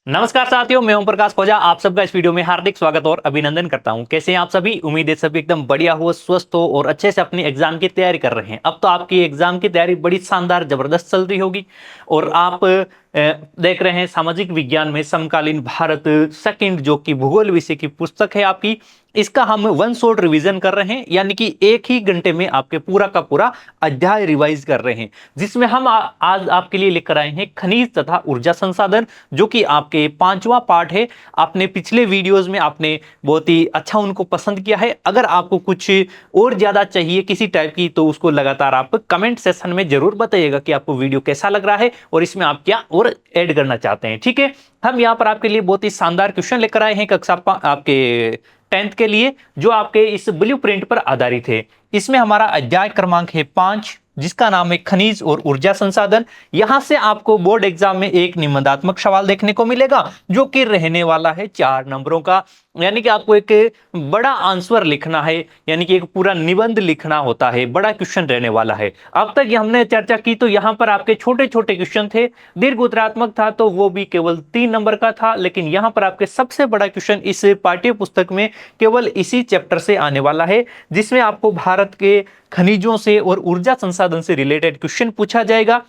नमस्कार साथियों, मैं ओम प्रकाश खोजा आप सबका इस वीडियो में हार्दिक स्वागत और अभिनंदन करता हूं। कैसे हैं आप सभी? उम्मीद है सभी एकदम बढ़िया हो, स्वस्थ हो और अच्छे से अपनी एग्जाम की तैयारी कर रहे हैं। अब तो आपकी एग्जाम की तैयारी बड़ी शानदार जबरदस्त चल रही होगी और आप देख रहे हैं सामाजिक विज्ञान में समकालीन भारत सेकंड, जो कि भूगोल विषय की पुस्तक है आपकी। इसका हम वन शॉट रिवीजन कर रहे हैं, यानी कि एक ही घंटे में आपके पूरा का पूरा अध्याय रिवाइज कर रहे हैं, जिसमें हम आज आपके लिए लेकर आए हैं खनिज तथा ऊर्जा संसाधन, जो कि आपके पांचवा पार्ट है। आपने पिछले वीडियोस में आपने बहुत ही अच्छा उनको पसंद किया है। अगर आपको कुछ और ज्यादा चाहिए किसी टाइप की, तो उसको लगातार आप कमेंट सेक्शन में जरूर बताइएगा कि आपको वीडियो कैसा लग रहा है और इसमें आप क्या और ऐड करना चाहते हैं। ठीक है, हम यहाँ पर आपके लिए बहुत ही शानदार क्वेश्चन लेकर आए हैं कक्षा आपके 10th के लिए, जो आपके इस ब्लू प्रिंट पर आधारित है। इसमें हमारा अध्याय क्रमांक है 5, जिसका नाम है खनिज और ऊर्जा संसाधन। यहां से आपको बोर्ड एग्जाम में एक निबंधात्मक सवाल देखने को मिलेगा, जो कि रहने वाला है 4 नंबरों का। यानी कि आपको एक बड़ा आंसर लिखना है, यानी कि एक पूरा निबंध लिखना होता है, बड़ा क्वेश्चन रहने वाला है। अब तक हमने चर्चा की तो यहां पर आपके छोटे छोटे क्वेश्चन थे। दीर्घ उत्तरात्मक था तो वो भी केवल 3 नंबर का था, लेकिन यहां पर आपके सबसे बड़ा क्वेश्चन इस पाठ्य पुस्तक में केवल इसी चैप्टर से आने वाला है, जिसमें आपको भारत के खनिजों से और ऊर्जा संसाधन से रिलेटेड क्वेश्चन पूछा जाएगा।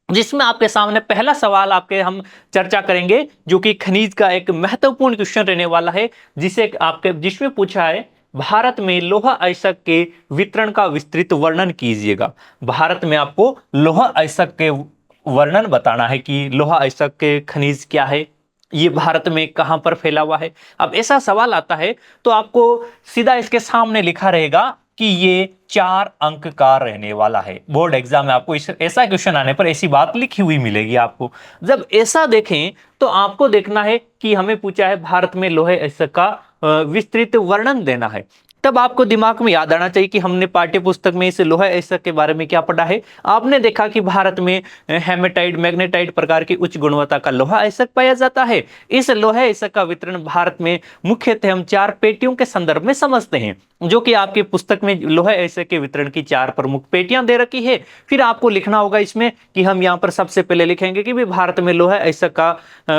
जिसमें आपके सामने पहला सवाल आपके हम चर्चा करेंगे, जो कि खनिज का एक महत्वपूर्ण क्वेश्चन रहने वाला है, जिसमें पूछा है भारत में लौह अयस्क के वितरण का विस्तृत वर्णन कीजिएगा। भारत में आपको लौह अयस्क के वर्णन बताना है कि लौह अयस्क के खनिज क्या है, ये भारत में कहां पर फैला हुआ है। अब ऐसा सवाल आता है तो आपको सीधा इसके सामने लिखा रहेगा कि ये 4 अंक का रहने वाला है। बोर्ड एग्जाम में आपको ऐसा क्वेश्चन आने पर ऐसी बात लिखी हुई मिलेगी आपको। जब ऐसा देखें तो आपको देखना है कि हमें पूछा है भारत में लोहे अयस्क का विस्तृत वर्णन देना है। तब आपको दिमाग में याद आना चाहिए कि हमने पाठ्य पुस्तक में इस लोहा अयस्क के बारे में क्या पढ़ा है। आपने देखा कि भारत में हेमेटाइट, मैग्नेटाइट प्रकार की उच्च गुणवत्ता का लोहा अयस्क पाया जाता है। इस लोहा अयस्क का वितरण भारत में मुख्यतः हम 4 पेटियों के संदर्भ में समझते हैं, जो कि आपकी पुस्तक में लोहा अयस्क के वितरण की 4 प्रमुख पेटियां दे रखी है। फिर आपको लिखना होगा इसमें कि हम यहां पर सबसे पहले लिखेंगे कि भारत में लोहा अयस्क का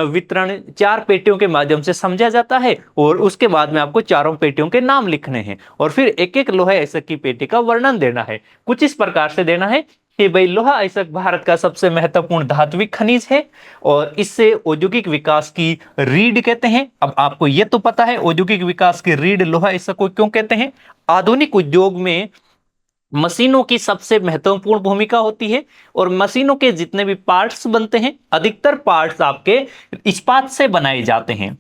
वितरण 4 पेटियों के माध्यम से समझा जाता है, और उसके बाद में आपको चारों पेटियों के नाम लिखने हैं और फिर एक एक लोहा अयस्क की पेटी का वर्णन देना है। कुछ इस प्रकार से देना है कि भाई लोहा अयस्क भारत का सबसे महत्वपूर्ण धात्विक खनिज है और इससे औद्योगिक विकास की रीढ़ कहते हैं। अब आपको यह तो पता है औद्योगिक विकास की रीढ़ लोहा अयस्क को क्यों कहते हैं। आधुनिक उद्योग में मशीनों की सबसे महत्वपूर्ण भूमिका होती है और मशीनों के जितने भी पार्ट्स बनते हैं, अधिकतर पार्ट्स आपके इस्पात से बनाए जाते हैं।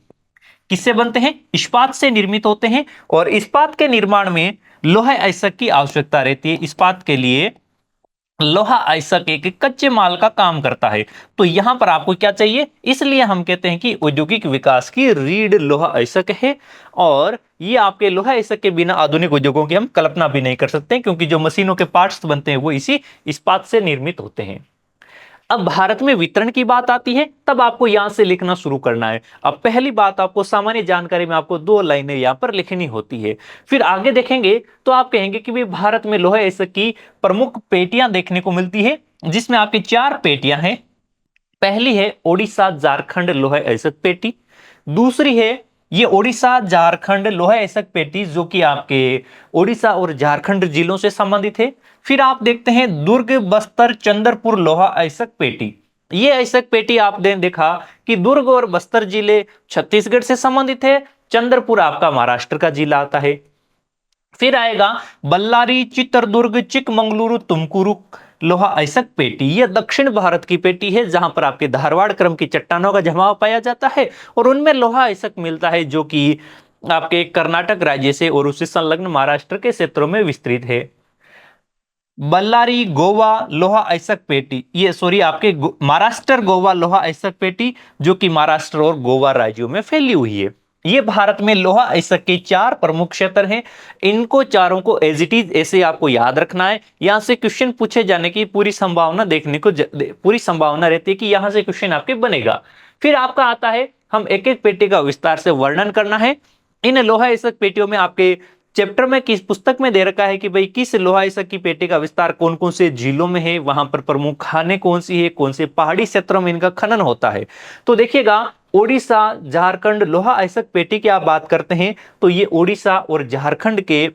किससे बनते हैं? इस्पात से निर्मित होते हैं, और इस्पात के निर्माण में लोहा अयस्क की आवश्यकता रहती है। इस्पात के लिए लोहा अयस्क एक कच्चे माल का काम करता है। तो यहां पर आपको क्या चाहिए, इसलिए हम कहते हैं कि औद्योगिक विकास की रीढ़ लोहा अयस्क है। और ये आपके लोहा अयस्क के बिना आधुनिक उद्योगों की हम कल्पना भी नहीं कर सकते, क्योंकि जो मशीनों के पार्ट्स बनते हैं वो इसी इस्पात से निर्मित होते हैं। अब भारत में वितरण की बात आती है, तब आपको यहां से लिखना शुरू करना है। अब पहली बात, आपको सामान्य जानकारी में आपको 2 लाइनें यहां पर लिखनी होती है। फिर आगे देखेंगे तो आप कहेंगे कि भाई भारत में लोहे अयस्क की प्रमुख पेटियां देखने को मिलती है, जिसमें आपकी 4 पेटियां हैं। पहली है ओडिशा झारखंड लोहे अयस्क पेटी। दूसरी है ये ओडिशा झारखंड लोहे अयस्क पेटी, जो कि आपके ओडिशा और झारखंड जिलों से संबंधित है। फिर आप देखते हैं दुर्ग, बस्तर, चंद्रपुर लोहा अयस्क पेटी। ये अयस्क पेटी आपने देखा कि दुर्ग और बस्तर जिले छत्तीसगढ़ से संबंधित है, चंद्रपुर आपका महाराष्ट्र का जिला आता है। फिर आएगा बल्लारी, चित्रदुर्ग, चिकमंगलुरु, तुमकुरु लोहा अयस्क पेटी। यह दक्षिण भारत की पेटी है, जहां पर आपके धारवाड़ क्रम की चट्टानों का जमाव पाया जाता है और उनमें लोहा अयस्क मिलता है, जो कि आपके कर्नाटक राज्य से और उससे संलग्न महाराष्ट्र के क्षेत्रों में विस्तृत है। बल्लारी गोवा लोहा अयस्क पेटी, ये सॉरी आपके महाराष्ट्र गोवा लोहा अयस्क पेटी, जो कि महाराष्ट्र और गोवा राज्यों में फैली हुई है। ये भारत में लोहा अयस्क के 4 प्रमुख क्षेत्र हैं। इनको चारों को एज इट इज ऐसे आपको याद रखना है। यहां से क्वेश्चन पूछे जाने की पूरी संभावना पूरी संभावना रहती है कि यहां से क्वेश्चन आपके बनेगा। फिर आपका आता है, हम एक एक पेटी का विस्तार से वर्णन करना है। इन लोहा अयस्क पेटियों में आपके चैप्टर में किस पुस्तक में दे रखा है कि भाई किस लोहा अयस्क की पेटी का विस्तार कौन कौन से जिलों में है, वहां पर प्रमुख खाने कौन सी है, कौन से पहाड़ी क्षेत्रों में इनका खनन होता है। तो देखिएगा ओडिशा झारखंड लोहा अयस्क पेटी की आप बात करते हैं तो ये ओडिशा और झारखंड के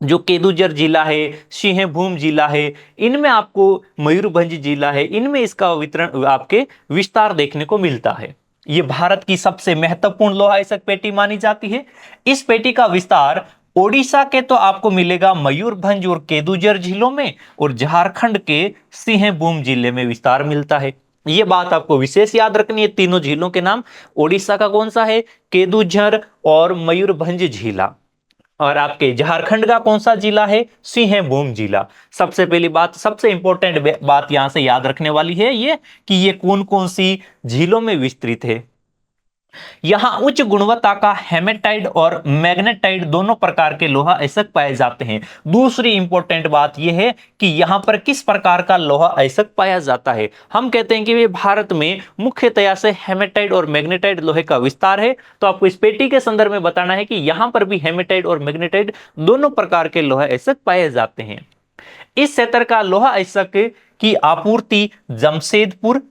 जो केदुझर जिला है, सिंहभूम जिला है, इनमें आपको मयूरभंज जिला है, इनमें इसका वितरण आपके विस्तार देखने को मिलता है। ये भारत की सबसे महत्वपूर्ण लोहा अयस्क पेटी मानी जाती है। इस पेटी का विस्तार ओडिशा के तो आपको मिलेगा मयूरभंज और केदुझर जिलों में, और झारखंड के सिंहभूम जिले में विस्तार मिलता है। ये बात आपको विशेष याद रखनी है। तीनों झीलों के नाम, ओडिशा का कौन सा है, केदुझर और मयूरभंज जिला, और आपके झारखंड का कौन सा जिला है, सिंहभूम जिला। सबसे पहली बात, सबसे इंपॉर्टेंट बात यहां से याद रखने वाली है ये कि ये कौन कौन सी झीलों में विस्तृत है। यहां उच्च गुणवत्ता का हेमेटाइट और मैग्नेटाइट दोनों प्रकार के लोहा अयस्क पाए जाते हैं। दूसरी इंपॉर्टेंट बात यह है कि यहां पर किस प्रकार का लोहा अयस्क पाया जाता है। हम कहते हैं कि वे भारत में मुख्यतया से हेमेटाइट और मैग्नेटाइट लोहे का विस्तार है, तो आपको इस पेटी के संदर्भ में बताना है कि यहां पर भी हेमेटाइट और मैग्नेटाइट दोनों प्रकार के लोहा अयस्क पाए जाते हैं। इस क्षेत्र का लोहा अयस्क की आपूर्ति जमशेदपुर,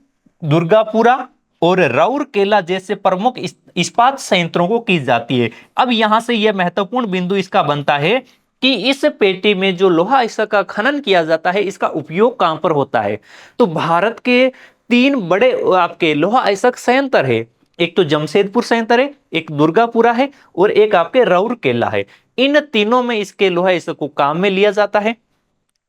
दुर्गापुरा और राउरकेला जैसे प्रमुख इस्पात संयंत्रों को की जाती है। अब यहां से यह महत्वपूर्ण बिंदु इसका बनता है कि इस पेटी में जो लोहा अयस्क का खनन किया जाता है, इसका उपयोग कहां पर होता है। तो भारत के तीन बड़े आपके लोहा अयस्क संयंत्र है। एक तो जमशेदपुर संयंत्र है, एक दुर्गापुरा है, और एक आपके राउरकेला है। इन तीनों में इसके लोहा अयस्क को काम में लिया जाता है।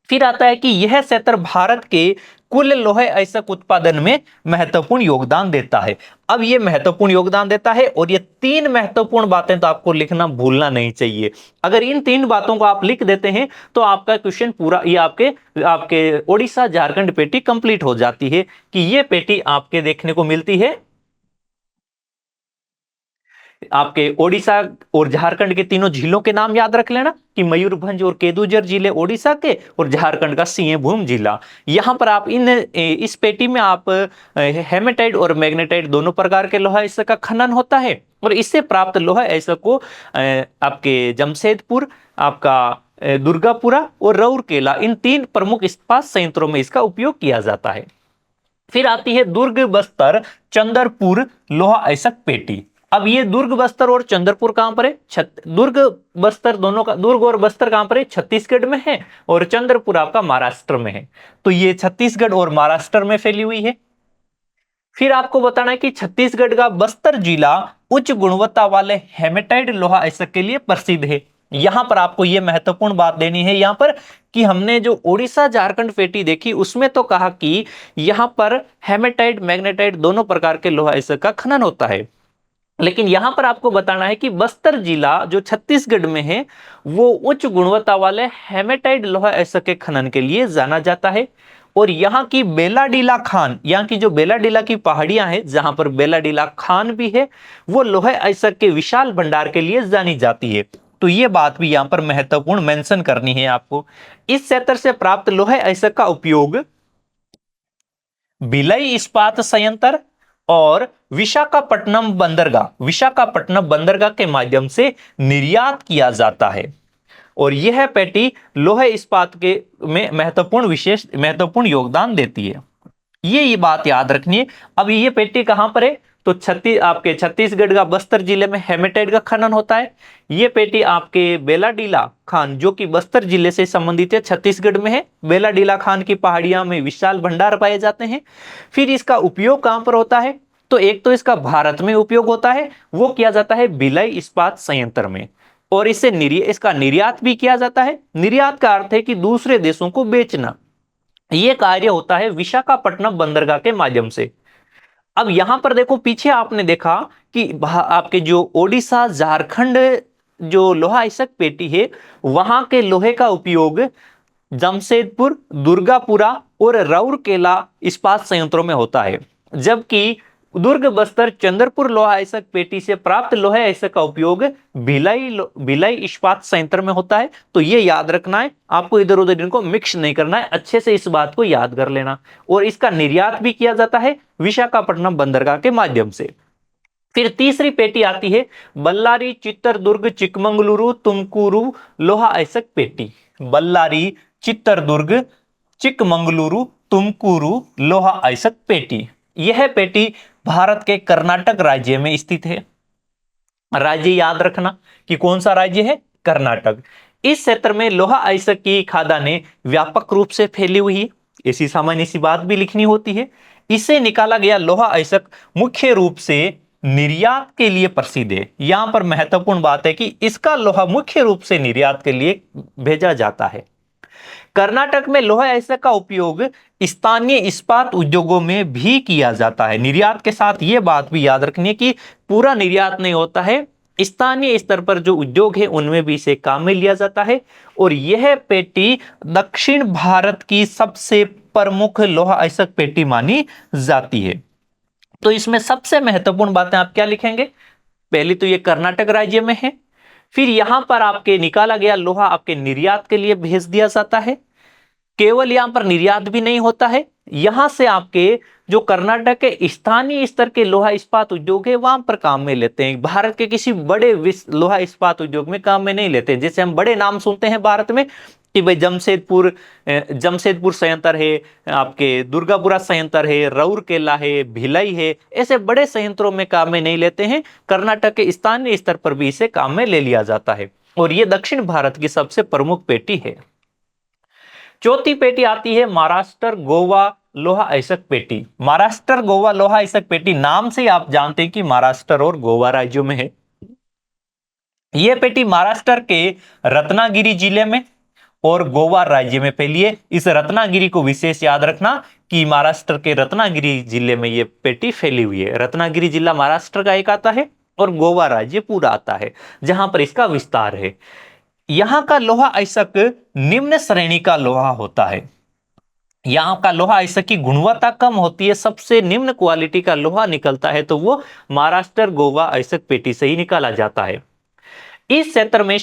फिर आता है कि यह क्षेत्र भारत के कुल लोहे अयस्क उत्पादन में महत्वपूर्ण योगदान देता है। अब यह महत्वपूर्ण योगदान देता है, और ये तीन महत्वपूर्ण बातें तो आपको लिखना भूलना नहीं चाहिए। अगर इन तीन बातों को आप लिख देते हैं तो आपका क्वेश्चन पूरा, ये आपके ओडिशा झारखंड पेटी कंप्लीट हो जाती है कि ये पेटी आपके देखने को मिलती है। आपके ओडिशा और झारखंड के तीनों झीलों के नाम याद रख लेना कि मयूरभंज और केदुझर जिले ओडिशा के, और झारखंड का सिंहभूम जिला। यहां पर आप इस पेटी में आप हेमेटाइट और मैग्नेटाइट दोनों प्रकार के लोहा अयस्क का खनन होता है, और इससे प्राप्त लोहा अयस्क को आपके जमशेदपुर, आपका दुर्गापुरा और राउरकेला, इन तीन प्रमुख इस्पात संयंत्रों में इसका उपयोग किया जाता है। फिर आती है दुर्ग, बस्तर, चंद्रपुर लोहा अयस्क पेटी। अब ये दुर्ग, बस्तर और चंद्रपुर कहां पर है, दुर्ग बस्तर दोनों का, दुर्ग और बस्तर कहां पर है, छत्तीसगढ़ में है, और चंद्रपुर आपका महाराष्ट्र में है। तो ये छत्तीसगढ़ और महाराष्ट्र में फैली हुई है। फिर आपको बताना है कि छत्तीसगढ़ का बस्तर जिला उच्च गुणवत्ता वाले हेमेटाइट लोहा अयस्क के लिए प्रसिद्ध है। यहां पर आपको यह महत्वपूर्ण बात देनी है यहां पर कि हमने जो ओडिशा झारखंड पेटी देखी उसमें तो कहा कि यहां पर हेमेटाइट मैग्नेटाइट दोनों प्रकार के लोहा अयस्क का खनन होता है, लेकिन यहां पर आपको बताना है कि बस्तर जिला जो छत्तीसगढ़ में है वो उच्च गुणवत्ता वाले हेमेटाइट लोहा अयस्क के खनन के लिए जाना जाता है। और यहाँ की बेलाडीला खान, यहाँ की जो बेलाडीला की पहाड़ियां हैं जहां पर बेलाडीला खान भी है, वो लोहे अयस्क के विशाल भंडार के लिए जानी जाती है। तो ये बात भी यहां पर महत्वपूर्ण मेंशन करनी है आपको। इस क्षेत्र से प्राप्त लोहे अयस्क का उपयोग भिलाई इस्पात संयंत्र और विशाखापट्टनम बंदरगाह के माध्यम से निर्यात किया जाता है। और यह पेटी लोहे इस्पात के में महत्वपूर्ण योगदान देती है। ये बात याद रखनी है। अब ये पेटी कहां पर है, तो आपके छत्तीसगढ़ का बस्तर जिले में हेमेटाइट का खनन होता है। ये पेटी आपके बेलाडीला खान जो कि बस्तर जिले से संबंधित है, छत्तीसगढ़ में है। बेलाडीला खान की पहाड़ियां में विशाल भंडार पाए जाते हैं। फिर इसका उपयोग कहां पर होता है, तो एक तो इसका भारत में उपयोग होता है, वो किया जाता है भिलाई इस्पात संयंत्र में, और इसका निर्यात भी किया जाता है। निर्यात का अर्थ है कि दूसरे देशों को बेचना। यह कार्य होता है विशाखापट्टनम बंदरगाह के माध्यम से। अब यहां पर देखो, पीछे आपने देखा कि आपके जो ओडिशा झारखंड जो लोहा अयस्क पेटी है, वहां के लोहे का उपयोग जमशेदपुर, दुर्गापुरा और राउरकेला इस्पात संयंत्रों में होता है, जबकि दुर्ग, बस्तर, चंद्रपुर लोहा अयस्क पेटी से प्राप्त लोहे अयस्क का उपयोग भिलाई इस्पात संयंत्र में होता है। तो ये याद रखना है आपको, इधर उधर इनको मिक्स नहीं करना है, अच्छे से इस बात को याद कर लेना। और इसका निर्यात भी किया जाता है विशाखापट्टनम बंदरगाह के माध्यम से। फिर तीसरी पेटी आती है बल्लारी, चित्रदुर्ग, चिकमंगलुरु, तुमकुरु लोहा अयस्क पेटी। बल्लारी, चित्रदुर्ग, चिकमंगलुरु, तुमकुरु लोहा अयस्क पेटी। यह पेटी भारत के कर्नाटक राज्य में स्थित है। राज्य याद रखना कि कौन सा राज्य है, कर्नाटक। इस क्षेत्र में लोहा अयस्क की खादानें व्यापक रूप से फैली हुई है। ऐसी सामान्य सी बात भी लिखनी होती है। इससे निकाला गया लोहा अयस्क मुख्य रूप से निर्यात के लिए प्रसिद्ध है। यहां पर महत्वपूर्ण बात है कि इसका लोहा मुख्य रूप से निर्यात के लिए भेजा जाता है। कर्नाटक में लोहा अयस्क का उपयोग स्थानीय इस्पात उद्योगों में भी किया जाता है। निर्यात के साथ यह बात भी याद रखनी है कि पूरा निर्यात नहीं होता है, स्थानीय स्तर पर जो उद्योग है उनमें भी इसे काम में लिया जाता है। और यह पेटी दक्षिण भारत की सबसे प्रमुख लोहा अयस्क पेटी मानी जाती है। तो इसमें सबसे महत्वपूर्ण बातें आप क्या लिखेंगे, पहली तो ये कर्नाटक राज्य में है, फिर यहां पर आपके निकाला गया लोहा आपके निर्यात के लिए भेज दिया जाता है। केवल यहां पर निर्यात भी नहीं होता है, यहां से आपके जो कर्नाटक के स्थानीय स्तर के लोहा इस्पात उद्योग है वहां पर काम में लेते हैं। भारत के किसी बड़े लोहा इस्पात उद्योग में काम में नहीं लेते हैं। जैसे हम बड़े नाम सुनते हैं भारत में कि भाई जमशेदपुर संयंत्र है, आपके दुर्गापुरा संयंत्र है, राउरकेला है, भिलाई है, ऐसे बड़े संयंत्रों में काम में नहीं लेते हैं। कर्नाटक के स्थानीय स्तर पर भी इसे काम में ले लिया जाता है और यह दक्षिण भारत की सबसे प्रमुख पेटी है। चौथी पेटी आती है महाराष्ट्र गोवा लोहा अयस्क पेटी। महाराष्ट्र गोवा लोहा अयस्क पेटी नाम से आप जानते हैं कि महाराष्ट्र और गोवा राज्यों में है। यह पेटी महाराष्ट्र के रत्नागिरी जिले में और गोवा राज्य में फैली है। इस रत्नागिरी को विशेष याद रखना कि महाराष्ट्र के रत्नागिरी जिले में यह पेटी फैली हुई है। रत्नागिरी जिला महाराष्ट्र का एक आता है और गोवा राज्य पूरा आता है जहां पर इसका विस्तार है। यहां का लोहा अयस्क निम्न श्रेणी का लोहा होता है। यहां का लोहा अयस्क की गुणवत्ता कम होती है, सबसे निम्न क्वालिटी का लोहा निकलता है तो वो महाराष्ट्र गोवा अयस्क पेटी से ही निकाला जाता है। इस क्षेत्र में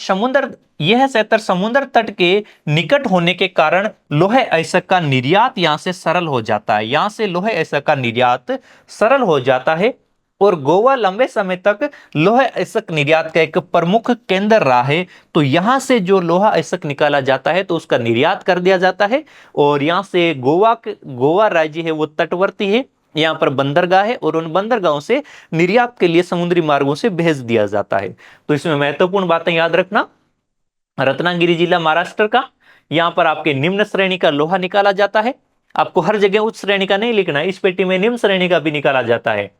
यह क्षेत्र समुद्र तट के निकट होने के कारण लोहे अयस्क का निर्यात यहां से सरल हो जाता है। यहां से लोहे अयस्क का निर्यात सरल हो जाता है और गोवा लंबे समय तक लोहा अयस्क निर्यात का एक प्रमुख केंद्र रहा है। तो यहां से जो लोहा अयस्क निकाला जाता है तो उसका निर्यात कर दिया जाता है और यहां से गोवा राज्य है वो तटवर्ती है, यहां पर बंदरगाह है और उन बंदरगाहों से निर्यात के लिए समुद्री मार्गों से भेज दिया जाता है। तो इसमें महत्वपूर्ण बातें याद रखना, रत्नागिरी जिला महाराष्ट्र का, यहां पर आपके निम्न श्रेणी का लोहा निकाला जाता है। आपको हर जगह उच्च श्रेणी का नहीं लिखना है, इस पेटी में निम्न श्रेणी का भी निकाला जाता है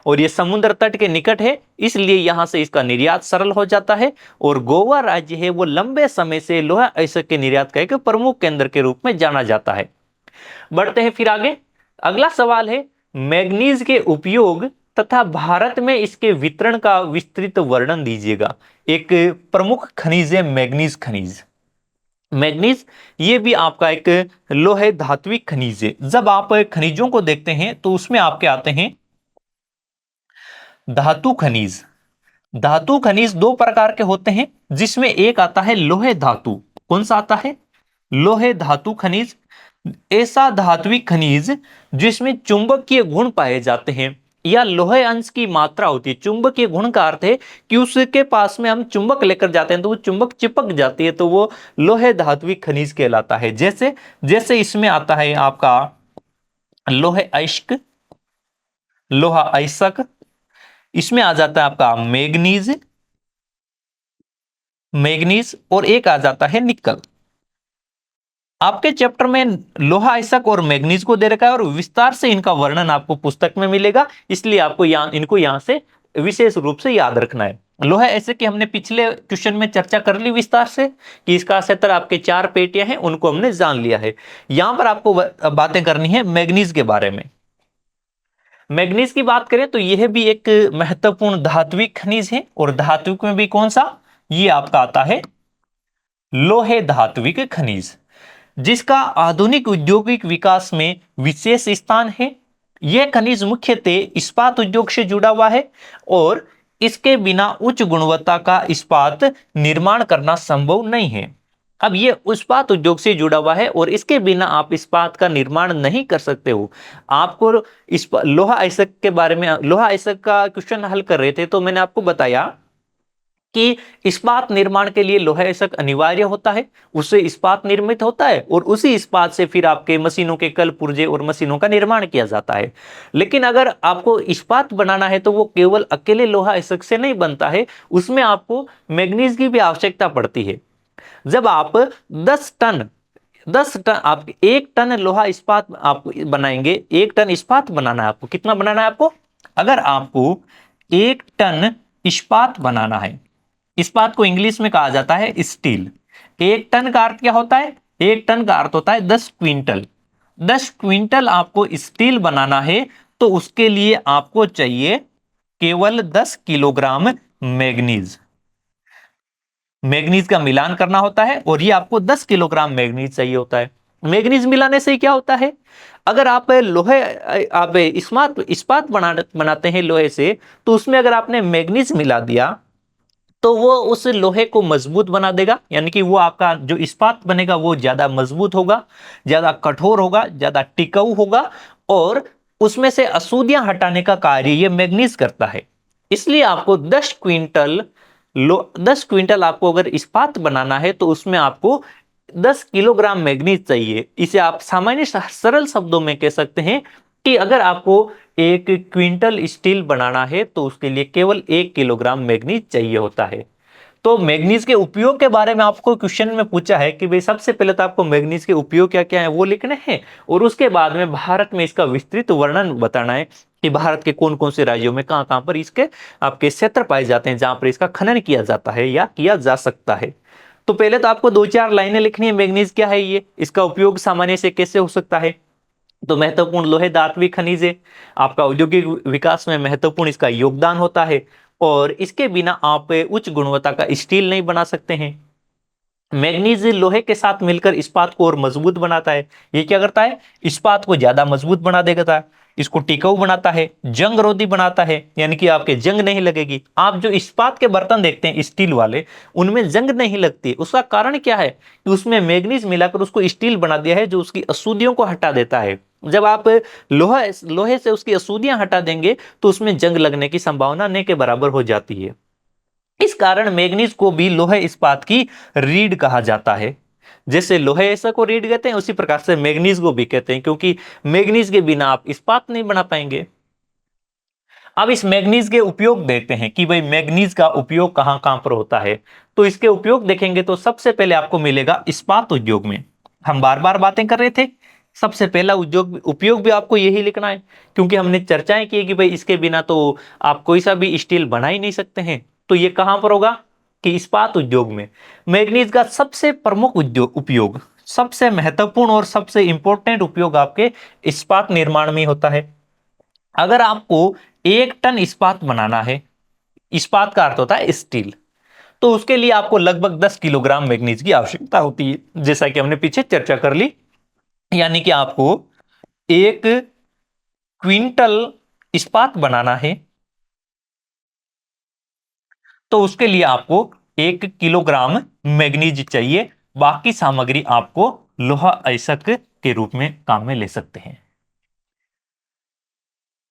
और यह समुद्र तट के निकट है इसलिए यहां से इसका निर्यात सरल हो जाता है। और गोवा राज्य है वो लंबे समय से लोहा अयस्क के निर्यात का एक प्रमुख केंद्र के रूप में जाना जाता है। बढ़ते हैं फिर आगे। अगला सवाल है मैग्नीज के उपयोग तथा भारत में इसके वितरण का विस्तृत वर्णन दीजिएगा। एक प्रमुख खनिज है मैग्नीज खनिज। मैग्नीज ये भी आपका एक लोहे धात्विक खनिज है। जब आप खनिजों को देखते हैं तो उसमें आपके आते हैं धातु खनिज। धातु खनिज दो प्रकार के होते हैं जिसमें एक आता है लोहे धातु। कौन सा आता है? लोहे धातु खनिज। ऐसा धात्विक खनिज जिसमें चुंबकीय गुण पाए जाते हैं या लोहे अंश की मात्रा होती है। चुंबकीय गुण का अर्थ है कि उसके पास में हम चुंबक लेकर जाते हैं तो वो चुंबक चिपक जाती है तो वो लोहे धात्विक खनिज कहलाता है। जैसे जैसे इसमें आता है आपका लोहे अयस्क, लोहा अयस्क, इसमें आ जाता है आपका मैग्नीज, मैग्नीज और एक आ जाता है निकल। आपके चैप्टर में लोहा अयस्क और मैग्नीज को दे रखा है और विस्तार से इनका वर्णन आपको पुस्तक में मिलेगा, इसलिए आपको इनको यहां से विशेष रूप से याद रखना है। लोहा अयस्क की हमने पिछले क्वेश्चन में चर्चा कर ली विस्तार से कि इसका क्षेत्र आपके 4 पेटियां हैं, उनको हमने जान लिया है। यहां पर आपको बातें करनी है मैग्नीज के बारे में। मैग्नीज की बात करें तो यह भी एक महत्वपूर्ण धात्विक खनिज है और धात्विक में भी कौन सा? ये आपका आता है लोहे धात्विक खनिज जिसका आधुनिक औद्योगिक विकास में विशेष स्थान है। यह खनिज मुख्यतः इस्पात उद्योग से जुड़ा हुआ है और इसके बिना उच्च गुणवत्ता का इस्पात निर्माण करना संभव नहीं है। अब ये इस्पात उद्योग से जुड़ा हुआ है और इसके बिना आप इस्पात का निर्माण नहीं कर सकते हो। आपको लोहा अयस्क के बारे में, लोहा अयस्क का क्वेश्चन हल कर रहे थे तो मैंने आपको बताया कि इस्पात निर्माण के लिए लोहा ऐसा अनिवार्य होता है, उससे इस्पात निर्मित होता है और उसी इस्पात से फिर आपके मशीनों के कल पुर्जे और मशीनों का निर्माण किया जाता है। लेकिन अगर आपको इस्पात बनाना है तो वो केवल अकेले लोहा ऐसा से नहीं बनता है, उसमें आपको मैग्नीज की भी आवश्यकता पड़ती है। जब आप 10 टन 10 टन आप 1 टन लोहा इस्पात आप बनाएंगे, 1 टन इस्पात बनाना है आपको, कितना बनाना है आपको? अगर आपको 1 टन इस्पात बनाना है, इस्पात को इंग्लिश में कहा जाता है स्टील। 1 टन का अर्थ क्या होता है? 1 टन का अर्थ होता है 10 क्विंटल। 10 क्विंटल आपको स्टील बनाना है तो उसके लिए आपको चाहिए केवल 10 किलोग्राम मैग्नीज। मैग्नीज का मिलान करना होता है और ये आपको 10 किलोग्राम मैग्नीज चाहिए होता है। मैग्नीज मिलाने से क्या होता है? अगर आप लोहे आप इस्पात इस्पात बनाते हैं लोहे से, तो उसमें अगर आपने मैग्नीज मिला दिया तो वो उस लोहे को मजबूत बना देगा, यानी कि वो आपका जो इस्पात बनेगा वो ज्यादा मजबूत होगा, ज्यादा कठोर होगा, ज्यादा टिकाऊ होगा और उसमें से अशुद्धियां हटाने का कार्य ये मैग्नीज करता है। इसलिए आपको 10 क्विंटल आपको अगर इस्पात बनाना है तो उसमें आपको 10 किलोग्राम मैग्नीज चाहिए। इसे आप सामान्य सरल शब्दों में कह सकते हैं कि अगर आपको 1 क्विंटल स्टील बनाना है तो उसके लिए केवल 1 किलोग्राम मैग्नीज चाहिए होता है। तो मैग्नीज के उपयोग के बारे में आपको क्वेश्चन में पूछा है कि भाई सबसे पहले तो आपको मैग्नीज के उपयोग क्या क्या है वो लिखने हैं और उसके बाद में भारत में इसका विस्तृत वर्णन बताना है कि भारत के कौन कौन से राज्यों में कहां कहां पर इसके आपके क्षेत्र पाए जाते हैं जहां पर इसका खनन किया जाता है या किया जा सकता है। तो पहले तो आपको 2-4 लाइनें लिखनी है, मैग्नीज क्या है, ये इसका उपयोग सामान्य से कैसे हो सकता है। तो महत्वपूर्ण लोहे धात्विक खनिज है, आपका औद्योगिक विकास में महत्वपूर्ण इसका योगदान होता है और इसके बिना आप उच्च गुणवत्ता का स्टील नहीं बना सकते हैं। मैग्नीज लोहे के साथ मिलकर इस्पात को और मजबूत बनाता है। ये क्या करता है? इस्पात को ज्यादा मजबूत बना देता है, इसको टिकाऊ बनाता है, जंग रोधी बनाता है, यानी कि आपके जंग नहीं लगेगी। आप जो इस्पात के बर्तन देखते हैं स्टील वाले, उनमें जंग नहीं लगती। उसका कारण क्या है कि उसमें मैग्नीज मिलाकर उसको स्टील बना दिया है जो उसकी अशुद्धियों को हटा देता है। जब आप लोहे से उसकी अशुद्धियां हटा देंगे तो उसमें जंग लगने की संभावना न के बराबर हो जाती है। इस कारण मैग्नीज को भी लोहे इस्पात की रीढ़ कहा जाता है। जैसे लोहे ऐसा को रीढ़ कहते हैं उसी प्रकार से मैग्नीज को भी कहते हैं, क्योंकि मैग्नीज के बिना आप इस्पात नहीं बना पाएंगे। अब इस मैग्नीज के उपयोग देखते हैं कि भाई मैग्नीज का उपयोग कहां कहां पर होता है। तो इसके उपयोग देखेंगे तो सबसे पहले आपको मिलेगा इस्पात उद्योग में। हम बार बार बातें कर रहे थे, सबसे पहला उद्योग उपयोग भी आपको यही लिखना है, क्योंकि हमने चर्चाएं की कि भाई इसके बिना तो आप कोई सा भी स्टील बना ही नहीं सकते हैं। तो ये कहां पर होगा कि इस्पात उद्योग में। मैग्नीज का सबसे प्रमुख उद्योग उपयोग, सबसे महत्वपूर्ण और सबसे इंपॉर्टेंट उपयोग आपके इस्पात निर्माण में होता है। अगर आपको 1 टन इस्पात बनाना है, इस्पात का अर्थ होता है स्टील, तो उसके लिए आपको लगभग 10 किलोग्राम मैग्नीज की आवश्यकता होती है, जैसा कि हमने पीछे चर्चा कर ली। यानी कि आपको 1 क्विंटल इस्पात बनाना है तो उसके लिए आपको 1 किलोग्राम मैग्नीज चाहिए। बाकी सामग्री आपको लोहा अयस्क के रूप में काम में ले सकते हैं।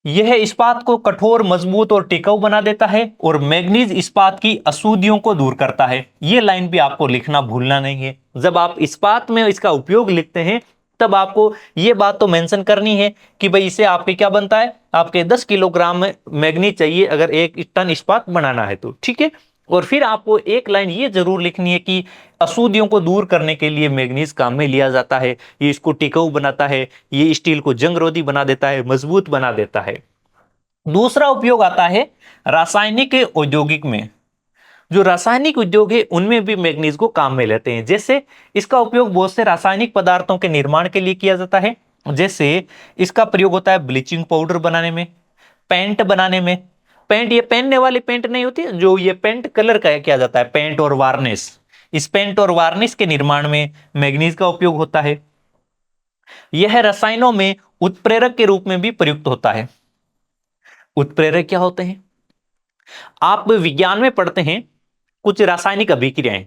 यह इस्पात को कठोर, मजबूत और टिकाऊ बना देता है और मैग्नीज इस्पात की अशुद्धियों को दूर करता है। यह लाइन भी आपको लिखना भूलना नहीं है। जब आप इस्पात में इसका उपयोग लिखते हैं तब आपको यह बात तो मेंशन करनी है कि भाई इसे आपके क्या बनता है, आपके 10 किलोग्राम मैग्नीज चाहिए अगर 1 टन इस्पात बनाना है तो, ठीक है। और फिर आपको एक लाइन ये जरूर लिखनी है कि अशुद्धियों को दूर करने के लिए मैग्नीज काम में लिया जाता है, ये इसको टिकाऊ बनाता है, ये स्टील को जंग रोधी बना देता है, मजबूत बना देता है। दूसरा उपयोग आता है रासायनिक औद्योगिक में। जो रासायनिक उद्योग है उनमें भी मैग्नीज को काम में लेते हैं। जैसे इसका उपयोग बहुत से रासायनिक पदार्थों के निर्माण के लिए किया जाता है। जैसे इसका प्रयोग होता है ब्लीचिंग पाउडर बनाने में, पेंट बनाने में। पेंट, ये पहनने वाली पेंट नहीं होती है, जो ये पेंट कलर का किया जाता है, पेंट और वार्निश। इस पेंट और वार्निश के निर्माण में मैग्नीज का उपयोग होता है। यह रसायनों में उत्प्रेरक के रूप में भी प्रयुक्त होता है। उत्प्रेरक क्या होते हैं? आप विज्ञान में पढ़ते हैं कुछ रासायनिक अभिक्रियाएं,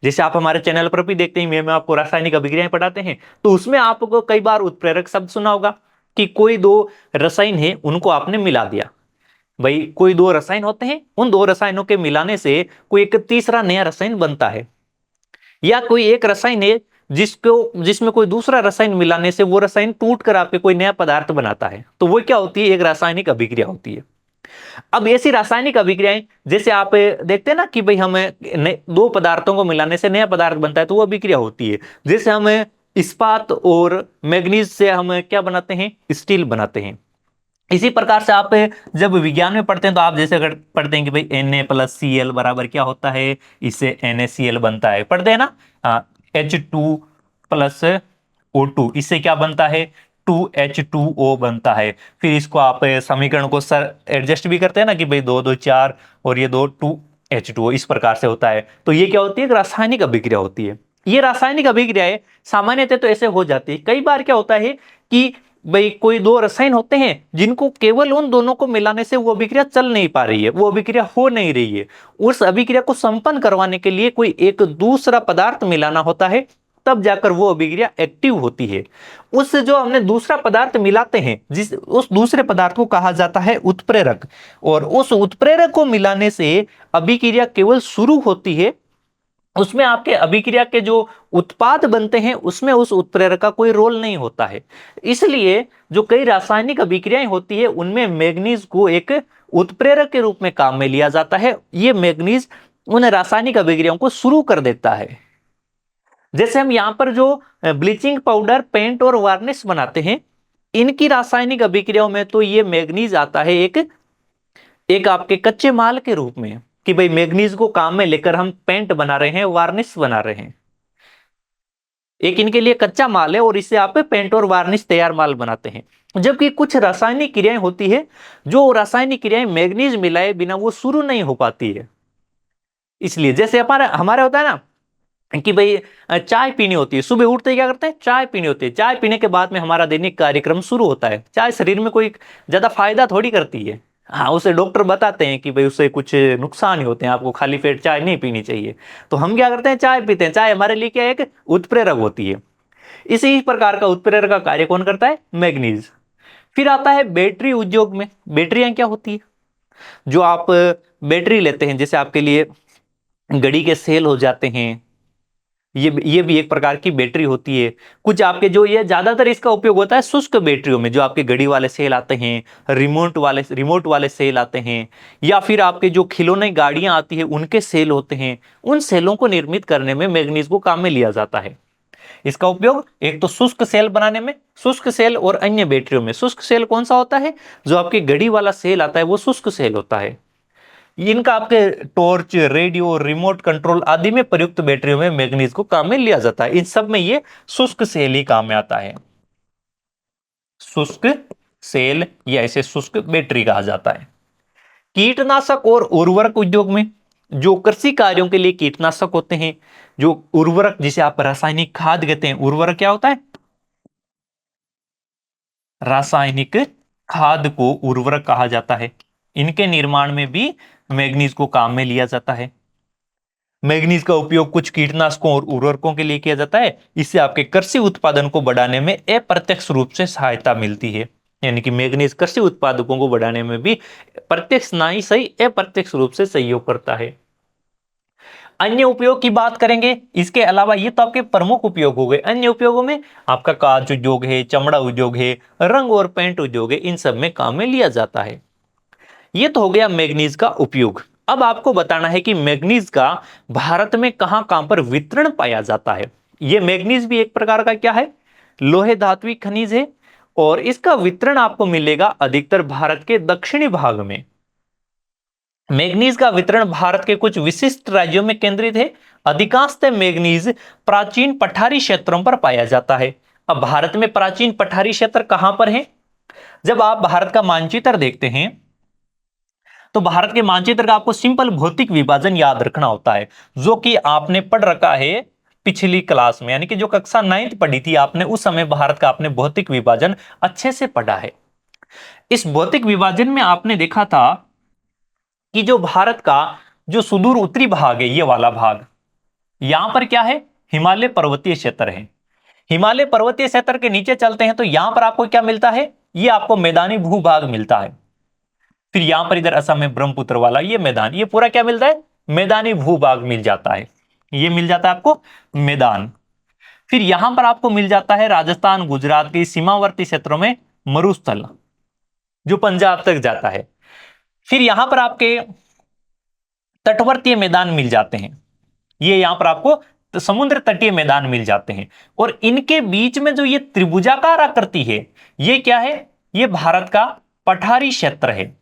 जैसे आप हमारे चैनल पर भी देखते हैं, मैं आपको रासायनिक अभिक्रियाएं पढ़ाते हैं, तो उसमें आपको कई बार उत्प्रेरक शब्द सुना होगा कि कोई दो रसायन है उनको आपने मिला दिया। भाई कोई दो रसायन होते हैं, उन दो रसायनों के मिलाने से कोई एक तीसरा नया रसायन बनता है, या कोई एक रसायन है जिसमें कोई दूसरा रसायन मिलाने से वो रसायन टूट कर आपके कोई नया पदार्थ बनाता है, तो वो क्या होती है, एक रासायनिक अभिक्रिया होती है। अब ऐसी रासायनिक अभिक्रियाएं, जैसे आप देखते हैं ना कि भाई हमें दो पदार्थों को मिलाने से नया पदार्थ बनता है, तो वो अभिक्रिया होती है। जैसे हमें इस्पात और मैग्नीज से हम क्या बनाते हैं, स्टील बनाते हैं। इसी प्रकार से आप जब विज्ञान में पढ़ते हैं तो आप जैसे अगर पढ़ते हैं कि भाई Na+Cl बराबर क्या होता है, इससे NaCl बनता है, पढ़ते हैं ना। H2+O2, इससे क्या बनता है, 2H2O बनता है। फिर इसको आप समीकरण को सर एडजस्ट भी करते हैं ना कि भाई 2 2 4 और ये 2 2H2O, इस प्रकार से होता है। तो ये क्या होती है, एक रासायनिक अभिक्रिया होती है। ये रासायनिक अभिक्रियाएं सामान्यतः तो ऐसे हो जाती है। कई बार क्या होता है कि भाई कोई दो रसायन होते हैं जिनको केवल उन दोनों को मिलाने से वो अभिक्रिया चल नहीं पा रही है, वो अभिक्रिया हो नहीं रही है। उस अभिक्रिया को संपन्न करवाने के लिए कोई एक दूसरा पदार्थ मिलाना होता है, तब जाकर वो अभिक्रिया एक्टिव होती है। उस जो हमने दूसरा पदार्थ मिलाते हैं, उस दूसरे पदार्थ को कहा जाता है उत्प्रेरक। और उस उत्प्रेरक को मिलाने से अभिक्रिया केवल शुरू होती है, उसमें आपके अभिक्रिया के जो उत्पाद बनते हैं उसमें उस उत्प्रेरक का कोई रोल नहीं होता है। इसलिए जो कई रासायनिक अभिक्रियाएं होती है उनमें मैग्नीज को एक उत्प्रेरक के रूप में काम में लिया जाता है। ये मैग्नीज उन रासायनिक अभिक्रियाओं को शुरू कर देता है। जैसे हम यहां पर जो ब्लीचिंग पाउडर, पेंट और वार्निश बनाते हैं, इनकी रासायनिक अभिक्रियाओं में तो ये मैग्नीज आता है एक आपके कच्चे माल के रूप में, कि भाई मैग्नीज को काम में लेकर हम पेंट बना रहे हैं, वार्निश बना रहे हैं। एक इनके लिए कच्चा माल है और इससे आप पेंट और वार्निश तैयार माल बनाते हैं। जबकि कुछ रासायनिक क्रियाएं होती है, जो रासायनिक क्रियाएं मैग्नीज मिलाए बिना वो शुरू नहीं हो पाती है। इसलिए जैसे हमारा हमारा होता है ना कि भाई चाय पीनी होती है, सुबह उठते ही क्या करते हैं, चाय पीनी होती है। चाय पीने के बाद में हमारा दैनिक कार्यक्रम शुरू होता है। चाय शरीर में कोई ज्यादा फायदा थोड़ी करती है। हाँ, उसे डॉक्टर बताते हैं कि भाई उससे कुछ नुकसान ही होते हैं, आपको खाली पेट चाय नहीं पीनी चाहिए। तो हम क्या करते हैं, चाय पीते हैं। चाय हमारे लिए क्या है, एक उत्प्रेरक होती है। इसी प्रकार का उत्प्रेरक का कार्य कौन करता है, मैग्नीज। फिर आता है बैटरी उद्योग में। बैटरियां क्या होती है, जो आप बैटरी लेते हैं, जैसे आपके लिए घड़ी के सेल हो जाते हैं, ये भी एक प्रकार की बैटरी होती है। कुछ आपके जो ये ज्यादातर इसका उपयोग होता है शुष्क बैटरियों में, जो आपके घड़ी वाले सेल आते हैं, रिमोट वाले सेल आते हैं, या फिर आपके जो खिलौने गाड़ियां आती है उनके सेल होते हैं। उन सेलों को निर्मित करने में मैग्नीज को काम में लिया जाता है। इसका उपयोग एक तो शुष्क सेल बनाने में, शुष्क सेल और अन्य बैटरियों में। शुष्क सेल कौन सा होता है, जो आपकी घड़ी वाला सेल आता है वो शुष्क सेल होता है। इनका आपके टॉर्च, रेडियो, रिमोट कंट्रोल आदि में प्रयुक्त बैटरियों में मैग्नीज को काम में लिया जाता है। इन सब में ये शुष्क सेल ही काम में आता है। शुष्क सेल या इसे शुष्क बैटरी कहा जाता है। कीटनाशक और उर्वरक उद्योग में, जो कृषि कार्यों के लिए कीटनाशक होते हैं, जो उर्वरक जिसे आप रासायनिक खाद कहते हैं, उर्वरक क्या होता है, रासायनिक खाद को उर्वरक कहा जाता है। इनके निर्माण में भी मैग्नीज को काम में लिया जाता है। मैग्नीज का उपयोग कुछ कीटनाशकों और उर्वरकों के लिए किया जाता है। इससे आपके कृषि उत्पादन को बढ़ाने में अप्रत्यक्ष रूप से सहायता मिलती है। यानी कि मैग्नीज कृषि उत्पादकों को बढ़ाने में भी प्रत्यक्ष ना ही सही, अप्रत्यक्ष रूप से सहयोग करता है। अन्य उपयोग की बात करेंगे, इसके अलावा ये तो आपके प्रमुख उपयोग हो गए। अन्य उपयोगों में आपका कांच उद्योग है, चमड़ा उद्योग है, रंग और पेंट उद्योग है, इन सब में काम में लिया जाता है। ये तो हो गया मैग्नीज का उपयोग। अब आपको बताना है कि मैग्नीज का भारत में कहां कहां पर वितरण पाया जाता है। ये मैग्नीज भी एक प्रकार का क्या है, लोहे धात्विक खनिज है, और इसका वितरण आपको मिलेगा अधिकतर भारत के दक्षिणी भाग में। मैग्नीज का वितरण भारत के कुछ विशिष्ट राज्यों में केंद्रित है। अधिकांशतः मैग्नीज प्राचीन पठारी क्षेत्रों पर पाया जाता है। अब भारत में प्राचीन पठारी क्षेत्र कहां पर है, जब आप भारत का मानचित्र देखते हैं तो भारत के मानचित्र का आपको सिंपल भौतिक विभाजन याद रखना होता है, जो कि आपने पढ़ रखा है पिछली क्लास में, यानी कि जो कक्षा 9th पढ़ी थी आपने, उस समय भारत का आपने भौतिक विभाजन अच्छे से पढ़ा है। इस भौतिक विभाजन में आपने देखा था कि जो भारत का जो सुदूर उत्तरी भाग है, ये वाला भाग, यहां पर क्या है, हिमालय पर्वतीय क्षेत्र है। हिमालय पर्वतीय क्षेत्र के नीचे चलते हैं तो यहां पर आपको क्या मिलता है, ये आपको मैदानी भूभाग मिलता है। फिर यहां पर इधर असम में ब्रह्मपुत्र वाला ये मैदान, ये पूरा क्या मिलता है, मैदानी भूभाग मिल जाता है, ये मिल जाता है आपको मैदान। फिर यहां पर आपको मिल जाता है राजस्थान गुजरात के सीमावर्ती क्षेत्रों में मरुस्थल, जो पंजाब तक जाता है। फिर यहां पर आपके तटवर्तीय मैदान मिल जाते हैं, ये यहां पर आपको समुद्र तटीय मैदान मिल जाते हैं। और इनके बीच में जो ये त्रिभुजाकार आकृति है, ये क्या है, ये भारत का पठारी क्षेत्र है,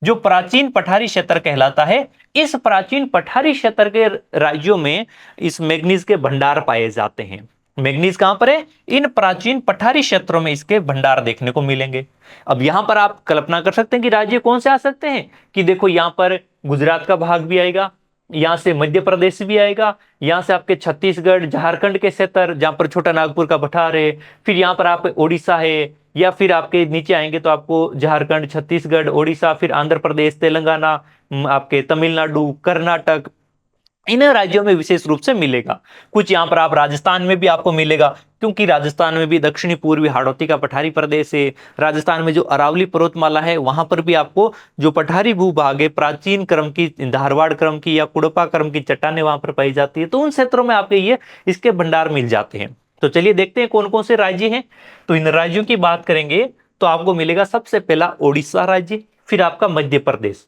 जो प्राचीन पठारी क्षेत्र कहलाता है। इस प्राचीन पठारी क्षेत्र के राज्यों में इस मैग्नीज के भंडार पाए जाते हैं। मैग्नीज कहां पर है, इन प्राचीन पठारी क्षेत्रों में इसके भंडार देखने को मिलेंगे। अब यहां पर आप कल्पना कर सकते हैं कि राज्य कौन से आ सकते हैं, कि देखो यहां पर गुजरात का भाग भी आएगा, यहां से मध्य प्रदेश भी आएगा, यहां से आपके छत्तीसगढ़ झारखंड के क्षेत्र जहां पर छोटा नागपुर का पठार है, फिर यहां पर आप उड़ीसा है, या फिर आपके नीचे आएंगे तो आपको झारखंड छत्तीसगढ़ उड़ीसा, फिर आंध्र प्रदेश तेलंगाना, आपके तमिलनाडु कर्नाटक, इन राज्यों में विशेष रूप से मिलेगा। कुछ यहां पर आप राजस्थान में भी आपको मिलेगा, क्योंकि राजस्थान में भी दक्षिणी पूर्वी हाड़ौती का पठारी प्रदेश है। राजस्थान में जो अरावली पर्वतमाला है वहां पर भी आपको जो पठारी भूभाग है, प्राचीन क्रम की धारवाड़ क्रम की या कुड़पा क्रम की चट्टानें वहां पर पाई जाती है, तो उन क्षेत्रों में आपके ये इसके भंडार मिल जाते हैं। तो चलिए देखते हैं कौन कौन से राज्य हैं। तो इन राज्यों की बात करेंगे तो आपको मिलेगा सबसे पहला ओडिशा राज्य, फिर आपका मध्य प्रदेश।